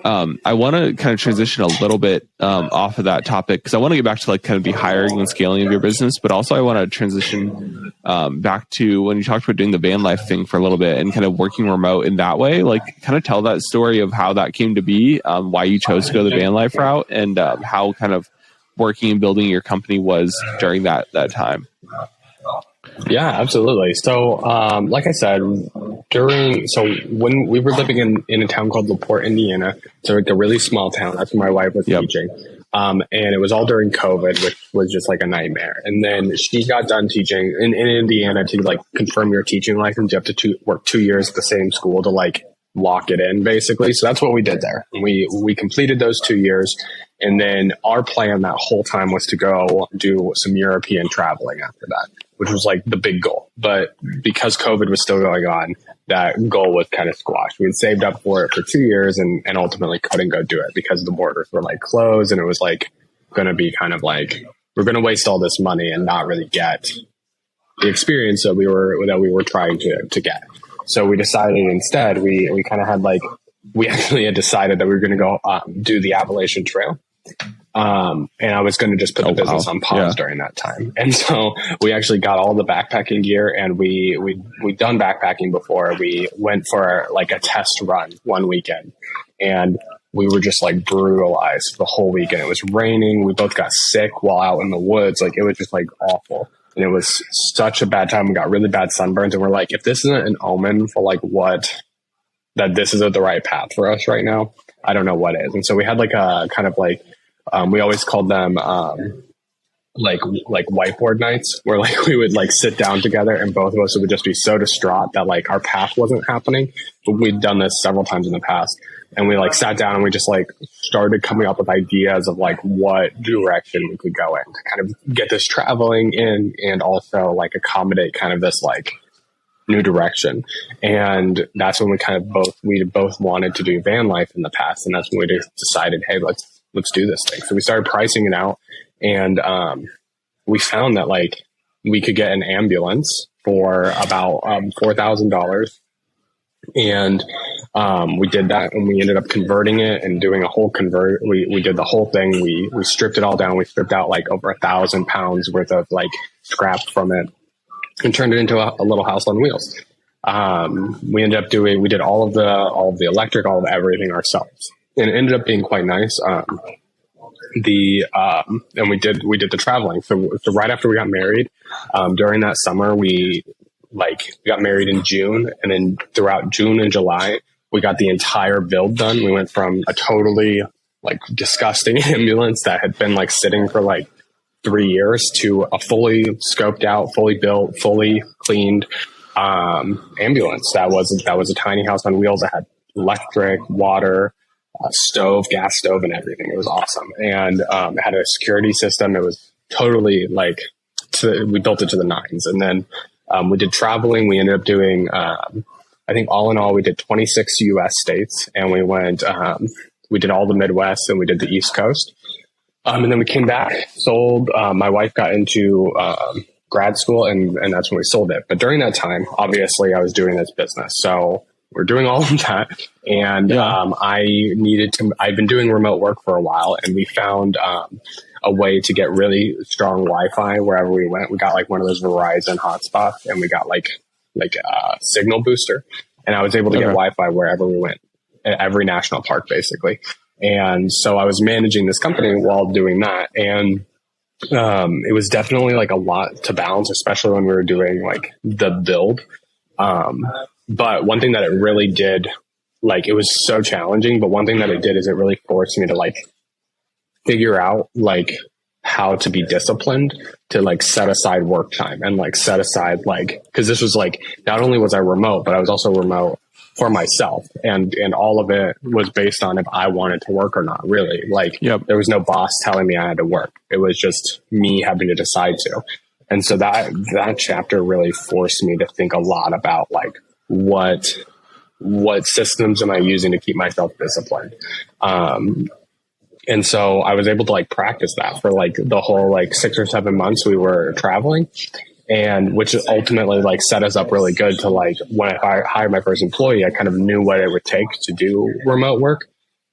I want to kind of transition a little bit off of that topic, because I want to get back to like kind of the hiring and scaling of your business, but also I want to transition back to when you talked about doing the van life thing for a little bit and kind of working remote in that way. Like, kind of tell that story of how that came to be, why you chose to go the van life route, and how kind of working and building your company was during that time. Yeah, absolutely. So, like I said, when we were living in a town called LaPorte, Indiana, so like a really small town, that's where my wife was teaching. And it was all during COVID, which was just like a nightmare. And then she got done teaching in Indiana. To like confirm your teaching license, you have to work 2 years at the same school to like lock it in, basically. So that's what we did there. We completed those 2 years. And then our plan that whole time was to go do some European traveling after that, which was like the big goal. But because COVID was still going on, that goal was kind of squashed. We had saved up for it for 2 years and ultimately couldn't go do it because the borders were like closed, and it was like going to be kind of like, we're going to waste all this money and not really get the experience that we were trying to get. So we decided instead, we kind of had like, we actually had decided that we were going to go do the Appalachian Trail. And I was going to just put the business on pause during that time. And so we actually got all the backpacking gear, and we'd done backpacking before. We went for like a test run one weekend, and we were just like brutalized the whole weekend. It was raining. We both got sick while out in the woods. Like, it was just like awful. And it was such a bad time. We got really bad sunburns, and we're like, if this isn't an omen for like that this isn't the right path for us right now, I don't know what is. And so we had like a kind of like, we always called them like whiteboard nights, where like we would like sit down together, and both of us would just be so distraught that like our path wasn't happening. But we'd done this several times in the past, and we like sat down and we just like started coming up with ideas of like what direction we could go in to kind of get this traveling in, and also like accommodate kind of this like new direction. And that's when we both wanted to do van life in the past, and that's when we just decided, hey, let's do this thing. So we started pricing it out, and we found that like we could get an ambulance for about $4,000. And we did that, and we ended up converting it and doing a whole we did the whole thing. We stripped it all down. We stripped out like over 1,000 pounds worth of like scrap from it and turned it into a little house on wheels. We did all of the electric, all of everything ourselves, and it ended up being quite nice. And we did the traveling. So right after we got married, during that summer, we got married in June, and then throughout June and July, we got the entire build done. We went from a totally like disgusting ambulance that had been like sitting for like 3 years to a fully scoped out, fully built, fully cleaned ambulance. That was a tiny house on wheels that had electric, water, stove, gas stove, and everything. It was awesome. And it had a security system. It was totally like, we built it to the nines. And then we did traveling. We ended up doing, I think all in all, we did 26 US states, and we went, we did all the Midwest, and we did the East Coast. And then we came back, sold. My wife got into grad school, and that's when we sold it. But during that time, obviously, I was doing this business. So we're doing all of that. And I've been doing remote work for a while, and we found a way to get really strong Wi-Fi wherever we went. We got like one of those Verizon hotspots, and we got like a signal booster. And I was able to get Wi-Fi wherever we went, at every national park, basically. And so I was managing this company while doing that. And it was definitely like a lot to balance, especially when we were doing like the build. But one thing that it really did, like, it was so challenging, but one thing that it did is it really forced me to like figure out like how to be disciplined to like set aside work time and like set aside like, because this was like, not only was I remote, but I was also remote for myself, and all of it was based on if I wanted to work or not, really. Like, there was no boss telling me I had to work. It was just me having to decide to. And so that chapter really forced me to think a lot about like what systems am I using to keep myself disciplined. And so I was able to like practice that for like the whole like 6 or 7 months we were traveling, and which ultimately like set us up really good to like, when I hired my first employee, I kind of knew what it would take to do remote work.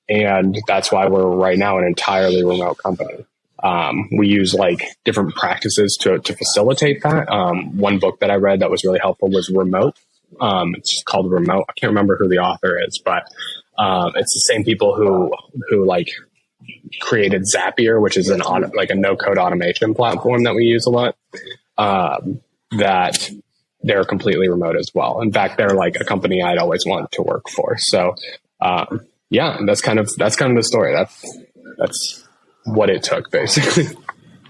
And that's why we're right now an entirely remote company. We use like different practices to facilitate that. One book that I read that was really helpful was Remote. It's called Remote. I can't remember who the author is, but it's the same people who like created Zapier, which is like a no-code automation platform that we use a lot. That they're completely remote as well. In fact, they're like a company I'd always wanted to work for. So, yeah, that's kind of the story. That's what it took, basically.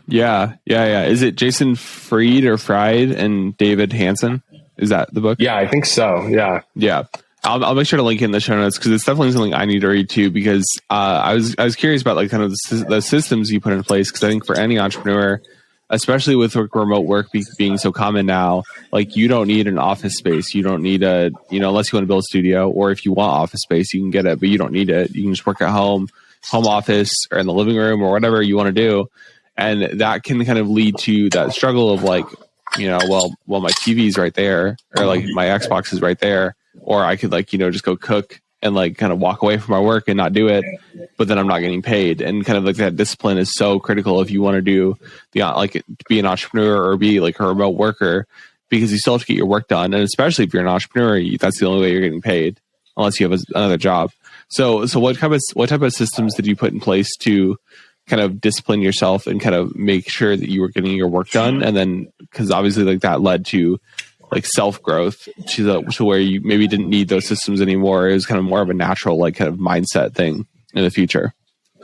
Yeah. Is it Jason Fried and David Hansen? Is that the book? Yeah, I think so. Yeah. I'll make sure to link in the show notes, because it's definitely something I need to read too, because I was curious about like kind of the systems you put in place, because I think for any entrepreneur, especially with remote work being so common now, like you don't need an office space. You don't need unless you want to build a studio, or if you want office space, you can get it, but you don't need it. You can just work at home office, or in the living room, or whatever you want to do. And that can kind of lead to that struggle of like, well, my TV's right there, or like my Xbox is right there, or I could like, just go cook and like kind of walk away from my work and not do it, but then I'm not getting paid. And kind of like that discipline is so critical if you want to do be an entrepreneur or be like a remote worker, because you still have to get your work done. And especially if you're an entrepreneur, that's the only way you're getting paid, unless you have another job. So what type of systems did you put in place to kind of discipline yourself and kind of make sure that you were getting your work done? And then, because obviously like that led to like self growth to where you maybe didn't need those systems anymore. It was kind of more of a natural like kind of mindset thing in the future.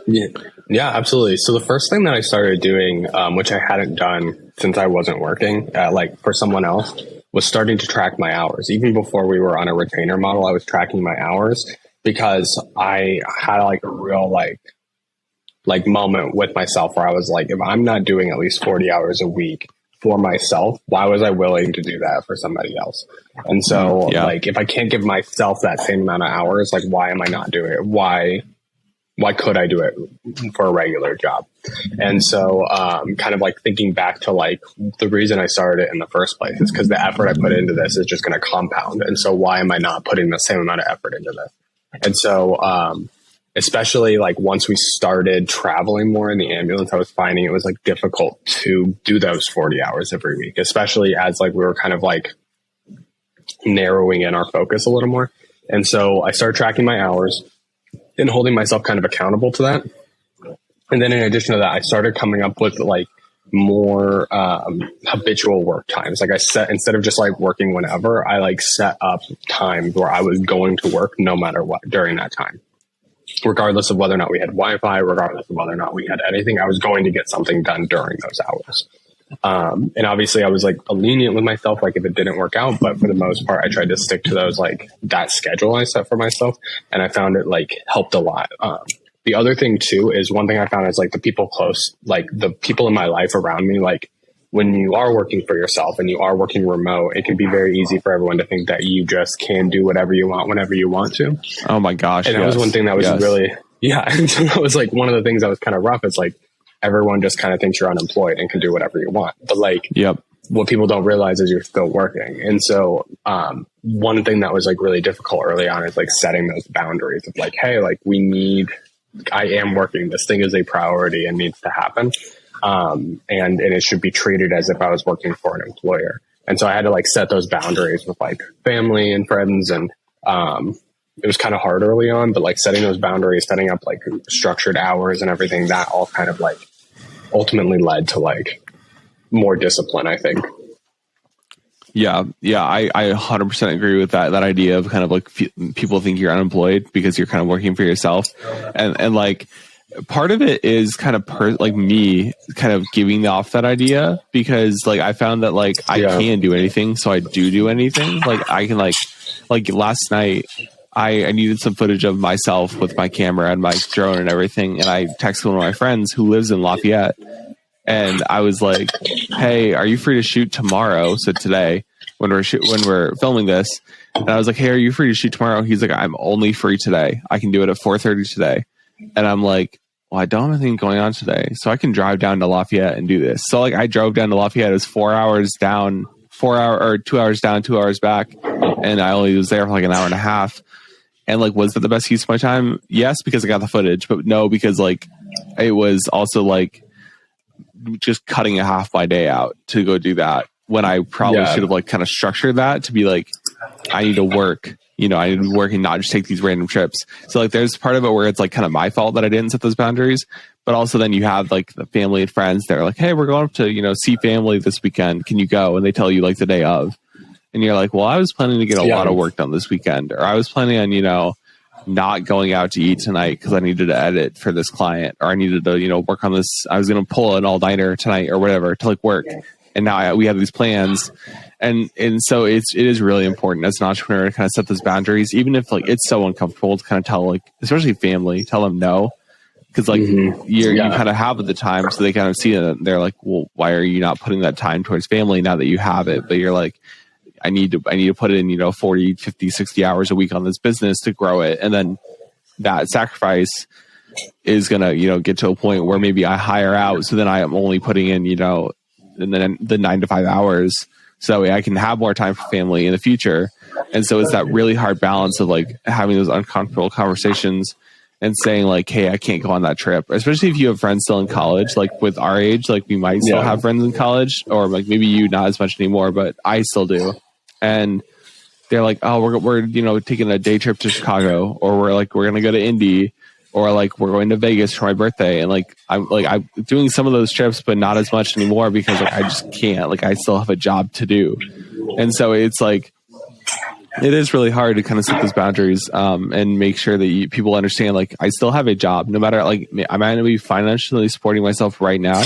Yeah, absolutely. So the first thing that I started doing, which I hadn't done since I wasn't working, like for someone else, was starting to track my hours. Even before we were on a retainer model, I was tracking my hours, because I had like a real like moment with myself where I was like, if I'm not doing at least 40 hours a week for myself, why was I willing to do that for somebody else? And so like, if I can't give myself that same amount of hours, like, why am I not doing it? Why could I do it for a regular job? And so, kind of like thinking back to like the reason I started it in the first place is because the effort I put into this is just going to compound. And so why am I not putting the same amount of effort into this? And so, especially like once we started traveling more in the ambulance, I was finding it was like difficult to do those 40 hours every week, especially as like we were kind of like narrowing in our focus a little more. And so I started tracking my hours and holding myself kind of accountable to that. And then in addition to that, I started coming up with like more habitual work times. Like I set, instead of just like working whenever, I like set up times where I was going to work no matter what during that time. Regardless of whether or not we had Wi-Fi, regardless of whether or not we had anything, I was going to get something done during those hours. And obviously I was like lenient with myself, like if it didn't work out, but for the most part, I tried to stick to those, like that schedule I set for myself. And I found it like helped a lot. The other thing too, is one thing I found is like the people close, like the people in my life around me, like when you are working for yourself and you are working remote, it can be very easy for everyone to think that you just can do whatever you want, whenever you want to. Oh my gosh. And that was one thing that was really, and so that was like one of the things that was kind of rough. Is like, everyone just kind of thinks you're unemployed and can do whatever you want. But like, what people don't realize is you're still working. And so, one thing that was like really difficult early on is like setting those boundaries of like, hey, like I am working. This thing is a priority and needs to happen. And it should be treated as if I was working for an employer. And so I had to like set those boundaries with like family and friends. And, it was kind of hard early on, but like setting those boundaries, setting up like structured hours and everything, that all kind of like ultimately led to like more discipline, I think. Yeah. I 100% agree with that idea of kind of like people think you're unemployed because you're kind of working for yourself. And like, part of it is kind of like me kind of giving off that idea, because like I found that like I can do anything, so I do anything. Like I can like last night I needed some footage of myself with my camera and my drone and everything, and I texted one of my friends who lives in Lafayette, and I was like, "Hey, are you free to shoot tomorrow?" So today, when we're filming this, and I was like, "Hey, are you free to shoot tomorrow?" He's like, "I'm only free today. I can do it at 4:30 today." And I'm like, well, I don't have anything going on today, so I can drive down to Lafayette and do this. So like I drove down to Lafayette. It was 4 hours down, 2 hours down, 2 hours back. And I only was there for like an hour and a half. And like, was that the best use of my time? Yes, because I got the footage, but no, because like it was also like just cutting a half my day out to go do that, when I probably should have like kind of structured that to be like, I need to work. I need to work and not just take these random trips. So like there's part of it where it's like kind of my fault that I didn't set those boundaries, but also then you have like the family and friends that are like, hey, we're going up to, see family this weekend. Can you go? And they tell you like the day of, and you're like, well, I was planning to get a lot of work done this weekend, or I was planning on, not going out to eat tonight because I needed to edit for this client, or I needed to, work on this. I was going to pull an all-nighter tonight or whatever to like work. And now we have these plans. And so it is really important as an entrepreneur to kind of set those boundaries, even if like it's so uncomfortable to kind of tell, like, especially family, tell them no, because like you kind of have the time, so they kind of see it and they're like, well, why are you not putting that time towards family now that you have it? But you're like, I need to put in 40, 50, 60 hours a week on this business to grow it, and then that sacrifice is gonna get to a point where maybe I hire out, so then I am only putting in and then the 9 to 5 hours, so that way I can have more time for family in the future. And so it's that really hard balance of like having those uncomfortable conversations and saying like, hey, I can't go on that trip, especially if you have friends still in college. Like with our age, like we might still have friends in college, or like maybe you not as much anymore, but I still do. And they're like, oh, we're taking a day trip to Chicago, or we're going to go to Indy, or like we're going to Vegas for my birthday. And like I'm doing some of those trips, but not as much anymore, because like I just can't. Like I still have a job to do. And so it's like it is really hard to kind of set those boundaries and make sure that people understand, like, I still have a job, no matter, like, I might not be financially supporting myself right now,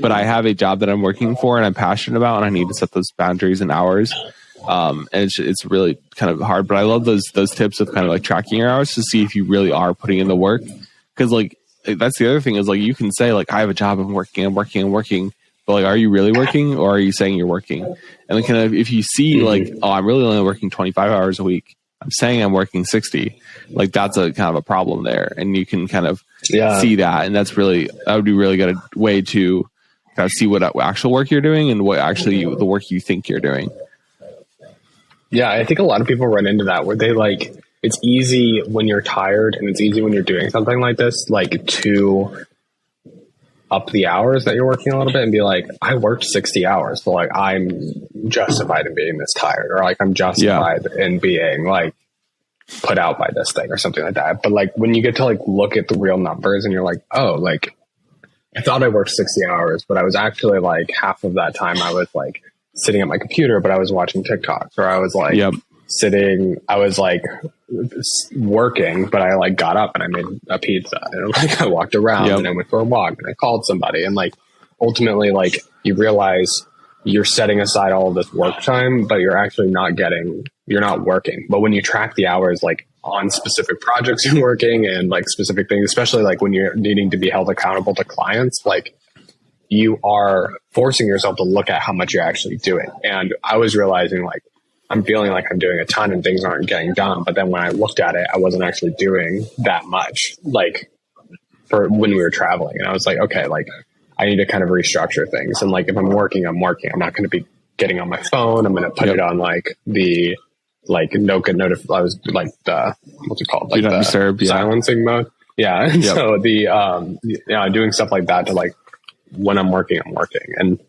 but I have a job that I'm working for and I'm passionate about, and I need to set those boundaries and hours. And it's really kind of hard, but I love those tips of kind of like tracking your hours to see if you really are putting in the work. Cause like, that's the other thing is like, you can say like, I have a job, I'm working. But like, are you really working, or are you saying you're working? And then kind of, if you see like, oh, I'm really only working 25 hours a week, I'm saying I'm working 60, like that's a kind of a problem there. And you can kind of see that. And that would be really good way to kind of see what actual work you're doing and what actually the work you think you're doing. Yeah, I think a lot of people run into that where they like, it's easy when you're tired and it's easy when you're doing something like this, like to up the hours that you're working a little bit and be like, I worked 60 hours, so like I'm justified in being this tired, or like I'm justified in being like put out by this thing or something like that. But like when you get to like look at the real numbers and you're like, oh, like I thought I worked 60 hours, but I was actually like half of that time I was like sitting at my computer, but I was watching TikToks, or I was like I was like working, but I like got up and I made a pizza, and like I walked around and I went for a walk and I called somebody, and like ultimately like you realize you're setting aside all of this work time, but you're actually you're not working. But when you track the hours like on specific projects you're working and like specific things, especially like when you're needing to be held accountable to clients, like you are forcing yourself to look at how much you're actually doing. And I was realizing like I'm feeling like I'm doing a ton and things aren't getting done. But then when I looked at it, I wasn't actually doing that much, like for when we were traveling. And I was like, okay, like I need to kind of restructure things. And like, if I'm working, I'm working. I'm not going to be getting on my phone. I'm going to put it on like the, like no good notif. I was like the, what's it called? Like the disturb, silencing mode. Yeah. And so the, doing stuff like that to like, when I'm working, and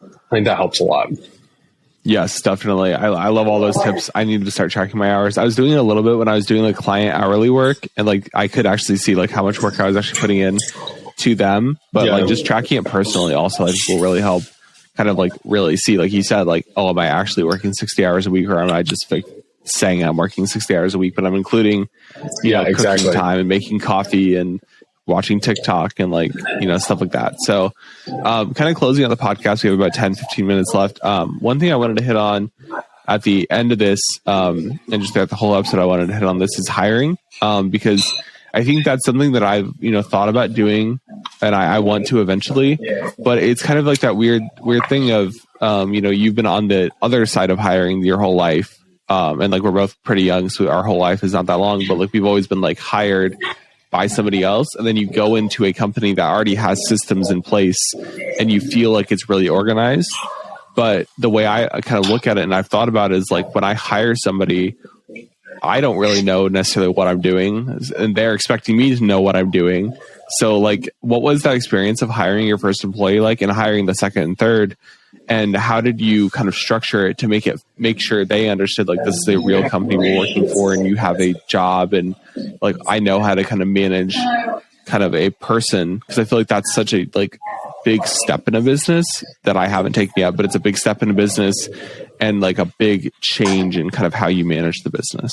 I think that helps a lot. Yes, definitely. I love all those tips. I need to start tracking my hours. I was doing it a little bit when I was doing like client hourly work, and like I could actually see like how much work I was actually putting in to them. But like just tracking it personally also I think will really help kind of like really see, like you said, like, oh, am I actually working 60 hours a week, or am I just like saying I'm working 60 hours a week, but I'm including cooking time and making coffee and watching TikTok and like, stuff like that. So kind of closing out the podcast, we have about 10, 15 minutes left. One thing I wanted to hit on at the end of this, and just throughout the whole episode, I wanted to hit on this is hiring, because I think that's something that I've, thought about doing and I want to eventually, but it's kind of like that weird thing of, you've been on the other side of hiring your whole life. And like, we're both pretty young, so our whole life is not that long, but like, we've always been like hired by somebody else. And then you go into a company that already has systems in place and you feel like it's really organized. But the way I kind of look at it, and I've thought about it, is like when I hire somebody, I don't really know necessarily what I'm doing, and they're expecting me to know what I'm doing. So like, what was that experience of hiring your first employee like, and hiring the second and third? And how did you kind of structure it to make sure they understood like this is a real company we're working for, and you have a job, and like I know how to kind of manage kind of a person, because I feel like that's such a like big step in a business that I haven't taken yet, but it's a big step in a business and like a big change in kind of how you manage the business.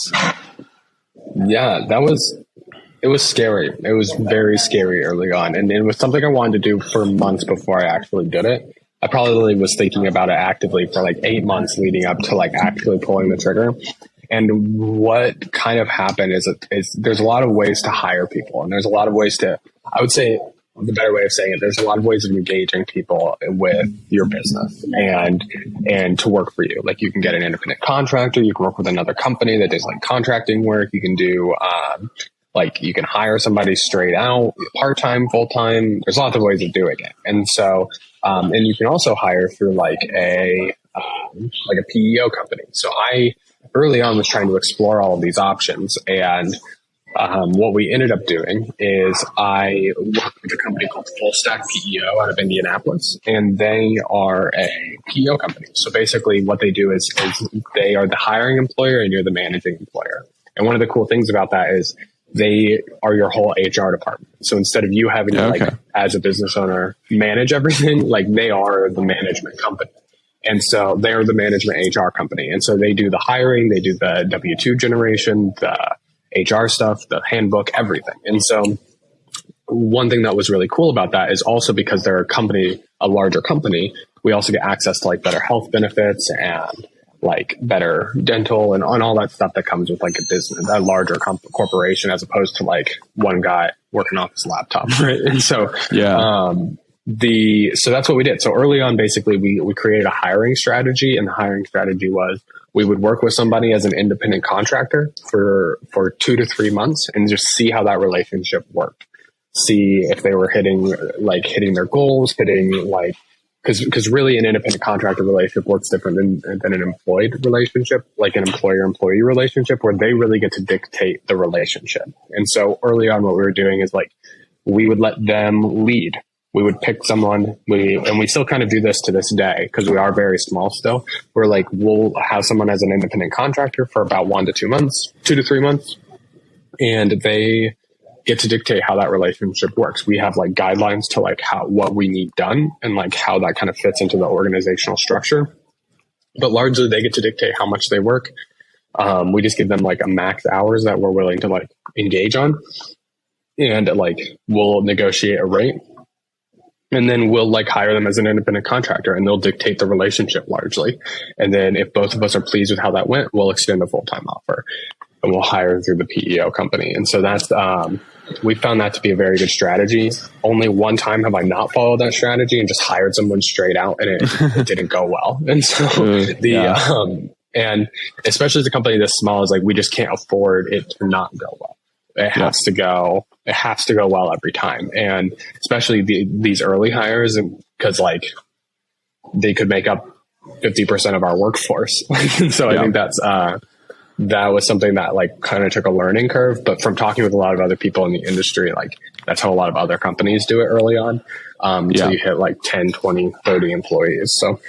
Yeah, it was scary. It was very scary early on. And it was something I wanted to do for months before I actually did it. I probably was thinking about it actively for like 8 months leading up to like actually pulling the trigger. And what kind of happened is there's a lot of ways to hire people, and there's a lot of ways to, I would say the better way of saying it, there's a lot of ways of engaging people with your business and to work for you. Like you can get an independent contractor, you can work with another company that does like contracting work. You can do, like you can hire somebody straight out, part-time, full-time. There's lots of ways of doing it. And so, and you can also hire through like a PEO company. So I early on was trying to explore all of these options, and what we ended up doing is I worked with a company called Full Stack PEO out of Indianapolis, and they are a PEO company. So basically what they do is they are the hiring employer and you're the managing employer. And one of the cool things about that is they are your whole HR department. So instead of you having to like, as a business owner, manage everything, like they are the management company. And so they're the management HR company. And so they do the hiring, they do the W-2 generation, the HR stuff, the handbook, everything. And so one thing that was really cool about that is also because they're a larger company, we also get access to like better health benefits and like better dental and all that stuff that comes with like a business, a larger corporation, as opposed to like one guy working off his laptop. Right. And so, so that's what we did. So early on, basically we created a hiring strategy, and the hiring strategy was we would work with somebody as an independent contractor for 2 to 3 months and just see how that relationship worked. See if they were hitting their goals, because really an independent contractor relationship works different than an employed relationship, like an employer-employee relationship, where they really get to dictate the relationship. And so early on, what we were doing is like, we would let them lead. We would pick someone, and we still kind of do this to this day because we are very small still. We're like, we'll have someone as an independent contractor for about 1 to 2 months, 2 to 3 months, and they get to dictate how that relationship works. We have like guidelines to like what we need done and like how that kind of fits into the organizational structure. But largely they get to dictate how much they work. We just give them like a max hours that we're willing to like engage on, and like we'll negotiate a rate. And then we'll like hire them as an independent contractor, and they'll dictate the relationship largely. And then if both of us are pleased with how that went, we'll extend a full-time offer, and we'll hire through the PEO company. And so that's, we found that to be a very good strategy. Only one time have I not followed that strategy and just hired someone straight out, and it didn't go well. And so and especially as a company this small, is like, we just can't afford it to not go well. It has to go well every time. And especially these early hires, because like they could make up 50% of our workforce. So I think that was something that like kind of took a learning curve, but from talking with a lot of other people in the industry, like that's how a lot of other companies do it early on. So you hit like 10, 20, 30 employees. So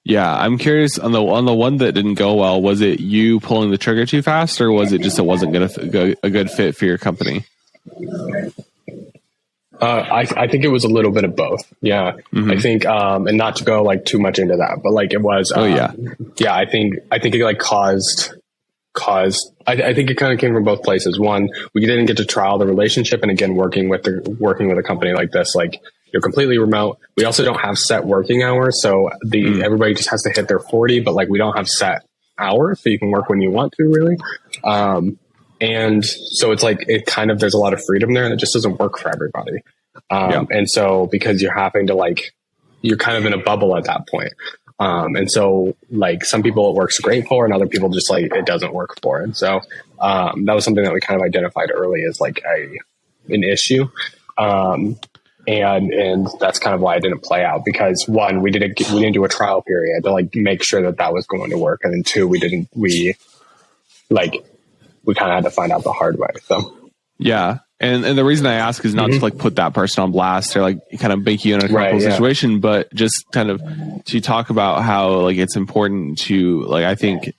yeah, I'm curious on the one that didn't go well. Was it you pulling the trigger too fast, or was it just it wasn't a good fit for your company? I think it was a little bit of both. Yeah, I think, and not to go like too much into that, but like it was. I think it like caused caused, I think it kind of came from both places. One, we didn't get to trial the relationship. And again, working with a company like this, like you're completely remote. We also don't have set working hours. So everybody just has to hit their 40, but like we don't have set hours. So you can work when you want to really. And so it's like, there's a lot of freedom there and it just doesn't work for everybody. And so because you're having to you're kind of in a bubble at that point. And so like some people it works great for and other people just like it doesn't work for. And so that was something that we kind of identified early as like an issue. And that's kind of why it didn't play out because one, we didn't do a trial period to like make sure that was going to work. And then two, we kind of had to find out the hard way. So, yeah. And the reason I ask is not to like put that person on blast or like kind of make you in a comfortable situation, but just kind of to talk about how like it's important to like, I think,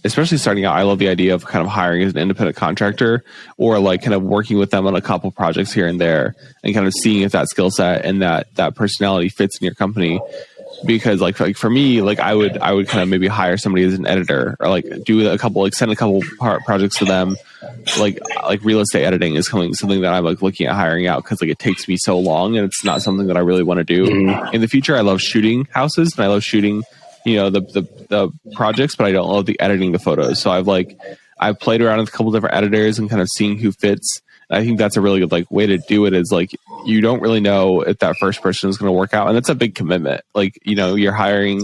especially starting out, I love the idea of kind of hiring as an independent contractor or like kind of working with them on a couple projects here and there and kind of seeing if that skill set and that personality fits in your company. Because like for me, like I would kind of maybe hire somebody as an editor or like do send a couple projects to them. Like real estate editing is something that I'm like looking at hiring out because like it takes me so long and it's not something that I really want to do in the future. I love shooting houses and I love shooting, the projects, but I don't love the editing the photos. So I've played around with a couple different editors and kind of seeing who fits. I think that's a really good like way to do it is like you don't really know if that first person is going to work out, and that's a big commitment. Like you're hiring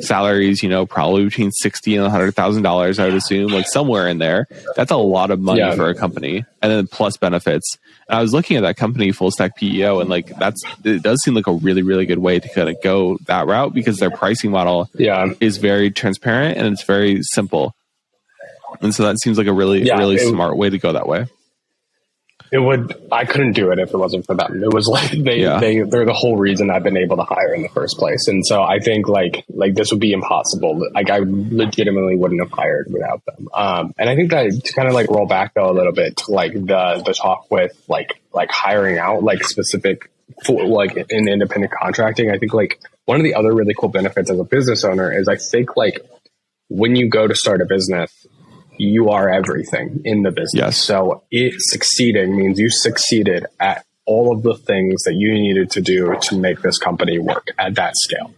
salaries, probably between $60,000 and $100,000. I would assume like somewhere in there. That's a lot of money for a company, and then plus benefits. And I was looking at that company, Full Stack PEO, and like it does seem like a really really good way to kind of go that route because their pricing model is very transparent and it's very simple, and so that seems like a really smart way to go that way. I couldn't do it if it wasn't for them. It was like they're the whole reason I've been able to hire in the first place. And so I think like this would be impossible. Like I legitimately wouldn't have hired without them. And I think that to kind of like roll back though a little bit to like the talk with like hiring out like specific for like in independent contracting. I think like one of the other really cool benefits as a business owner is I think like when you go to start a business, you are everything in the business. Yes. So it succeeding means you succeeded at all of the things that you needed to do to make this company work at that scale.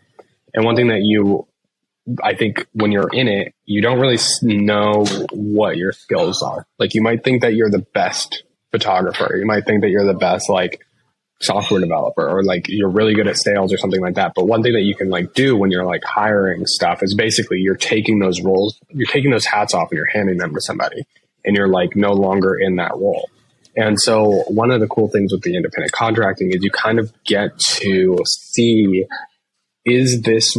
And one thing that I think when you're in it, you don't really know what your skills are. Like you might think that you're the best photographer. You might think that you're the best like software developer or like you're really good at sales or something like that. But one thing that you can like do when you're like hiring stuff is basically you're taking those roles, you're taking those hats off and you're handing them to somebody and you're like no longer in that role. And so one of the cool things with the independent contracting is you kind of get to see, is this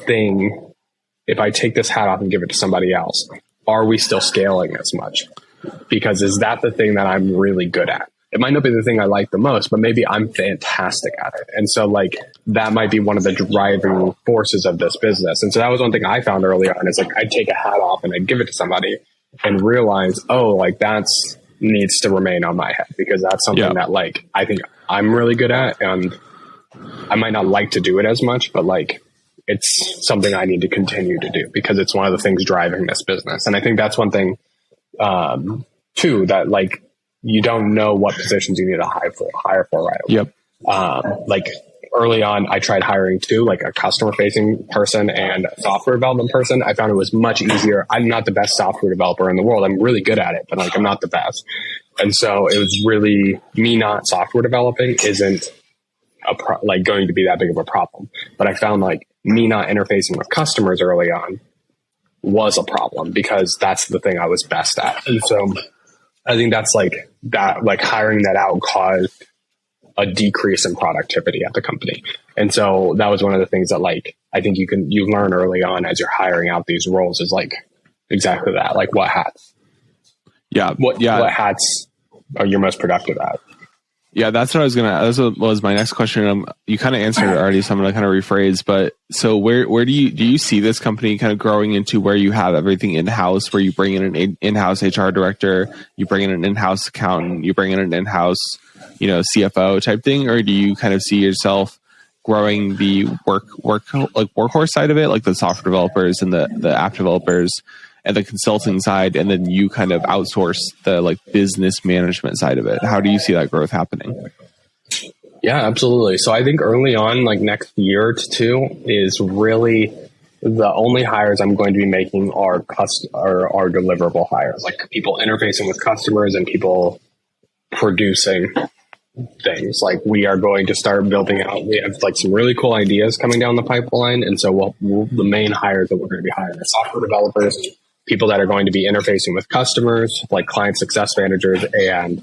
thing, if I take this hat off and give it to somebody else, are we still scaling as much? Because is that the thing that I'm really good at? It might not be the thing I like the most, but maybe I'm fantastic at it. And so like that might be one of the driving forces of this business. And so that was one thing I found early on is like I'd take a hat off and I'd give it to somebody and realize, oh, like that's needs to remain on my head because that's something that like I think I'm really good at. And I might not like to do it as much, but like it's something I need to continue to do because it's one of the things driving this business. And I think that's one thing too, that like you don't know what positions you need to hire for right away. Like early on, I tried hiring two, like a customer facing person and a software development person. I found it was much easier. I'm not the best software developer in the world. I'm really good at it, but like I'm not the best. And so it was really me not software developing isn't going to be that big of a problem. But I found like me not interfacing with customers early on was a problem because that's the thing I was best at. And so I think that's like that, like hiring that out caused a decrease in productivity at the company. And so that was one of the things that like, I think you learn early on as you're hiring out these roles is like exactly that. Like what hats? What hats are you most productive at? Yeah, that's what I was that was my next question. You kind of answered it already, so I'm going to kind of rephrase. But so where do you see this company kind of growing into where you have everything in-house, where you bring in an in-house HR director, you bring in an in-house accountant, you bring in an in-house, CFO type thing? Or do you kind of see yourself growing the workhorse side of it, like the software developers and the app developers, and the consulting side, and then you kind of outsource the like business management side of it. How do you see that growth happening? Yeah, absolutely. So I think early on, like next year to two, is really the only hires I'm going to be making are deliverable hires, like people interfacing with customers and people producing things. Like we are going to start building out. We have like some really cool ideas coming down the pipeline, and so the main hires that we're going to be hiring are software developers, people that are going to be interfacing with customers, like client success managers, and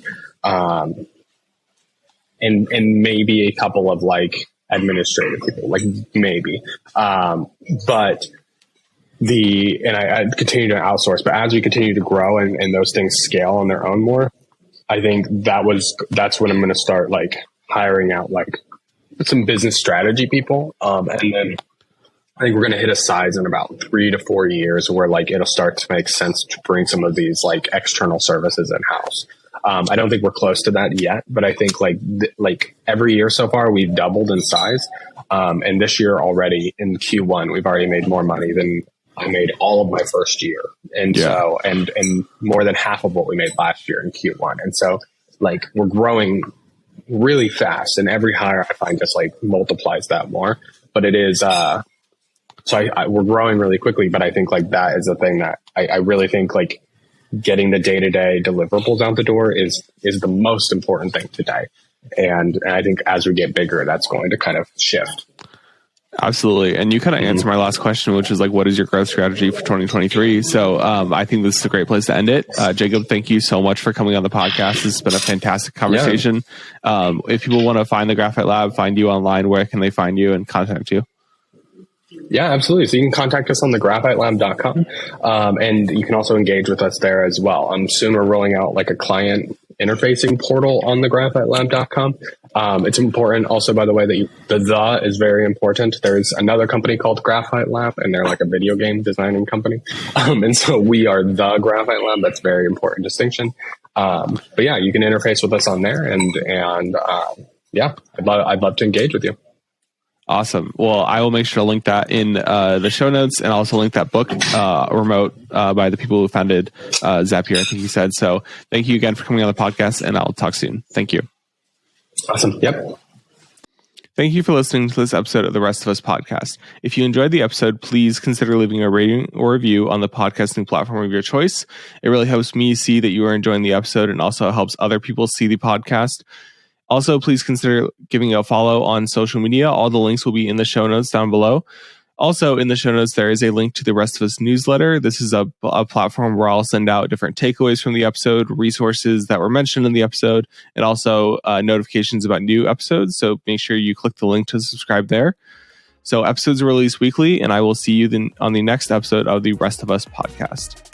maybe a couple of like administrative people, like maybe. But I continue to outsource, but as we continue to grow and those things scale on their own more, I think that's when I'm going to start like hiring out like some business strategy people. And then I think we're going to hit a size in about 3 to 4 years where like it'll start to make sense to bring some of these like external services in house. I don't think we're close to that yet, but I think like every year so far we've doubled in size. And this year already in Q1, we've already made more money than I made all of my first year. And so, and more than half of what we made last year in Q1. And so like we're growing really fast, and every hire I find just like multiplies that more, but it is, we're growing really quickly, but I think like that is the thing that I really think like getting the day-to-day deliverables out the door is the most important thing today. And I think as we get bigger, that's going to kind of shift. Absolutely. And you kind of answered my last question, which is like, what is your growth strategy for 2023? So I think this is a great place to end it. Jacob, thank you so much for coming on the podcast. This has been a fantastic conversation. Yeah. If people want to find the Graphite Lab, find you online, where can they find you and contact you? Yeah, absolutely. So you can contact us on the graphitelab.com. And you can also engage with us there as well. Soon we're rolling out like a client interfacing portal on the graphitelab.com. It's important also, by the way, that the is very important. There's another company called Graphite Lab, and they're like a video game designing company. And so we are the Graphite Lab. That's a very important distinction. But yeah, you can interface with us on there, and yeah, I'd love to engage with you. Awesome. Well, I will make sure to link that in the show notes, and also link that book, Remote, by the people who founded Zapier, I think you said. So thank you again for coming on the podcast, and I'll talk soon. Thank you. Awesome. Yep. Thank you for listening to this episode of the Rest of Us podcast. If you enjoyed the episode, please consider leaving a rating or review on the podcasting platform of your choice. It really helps me see that you are enjoying the episode, and also helps other people see the podcast. Also, please consider giving a follow on social media. All the links will be in the show notes down below. Also, in the show notes, there is a link to the Rest of Us newsletter. This is a platform where I'll send out different takeaways from the episode, resources that were mentioned in the episode, and also notifications about new episodes. So make sure you click the link to subscribe there. So episodes are released weekly, and I will see you then on the next episode of the Rest of Us podcast.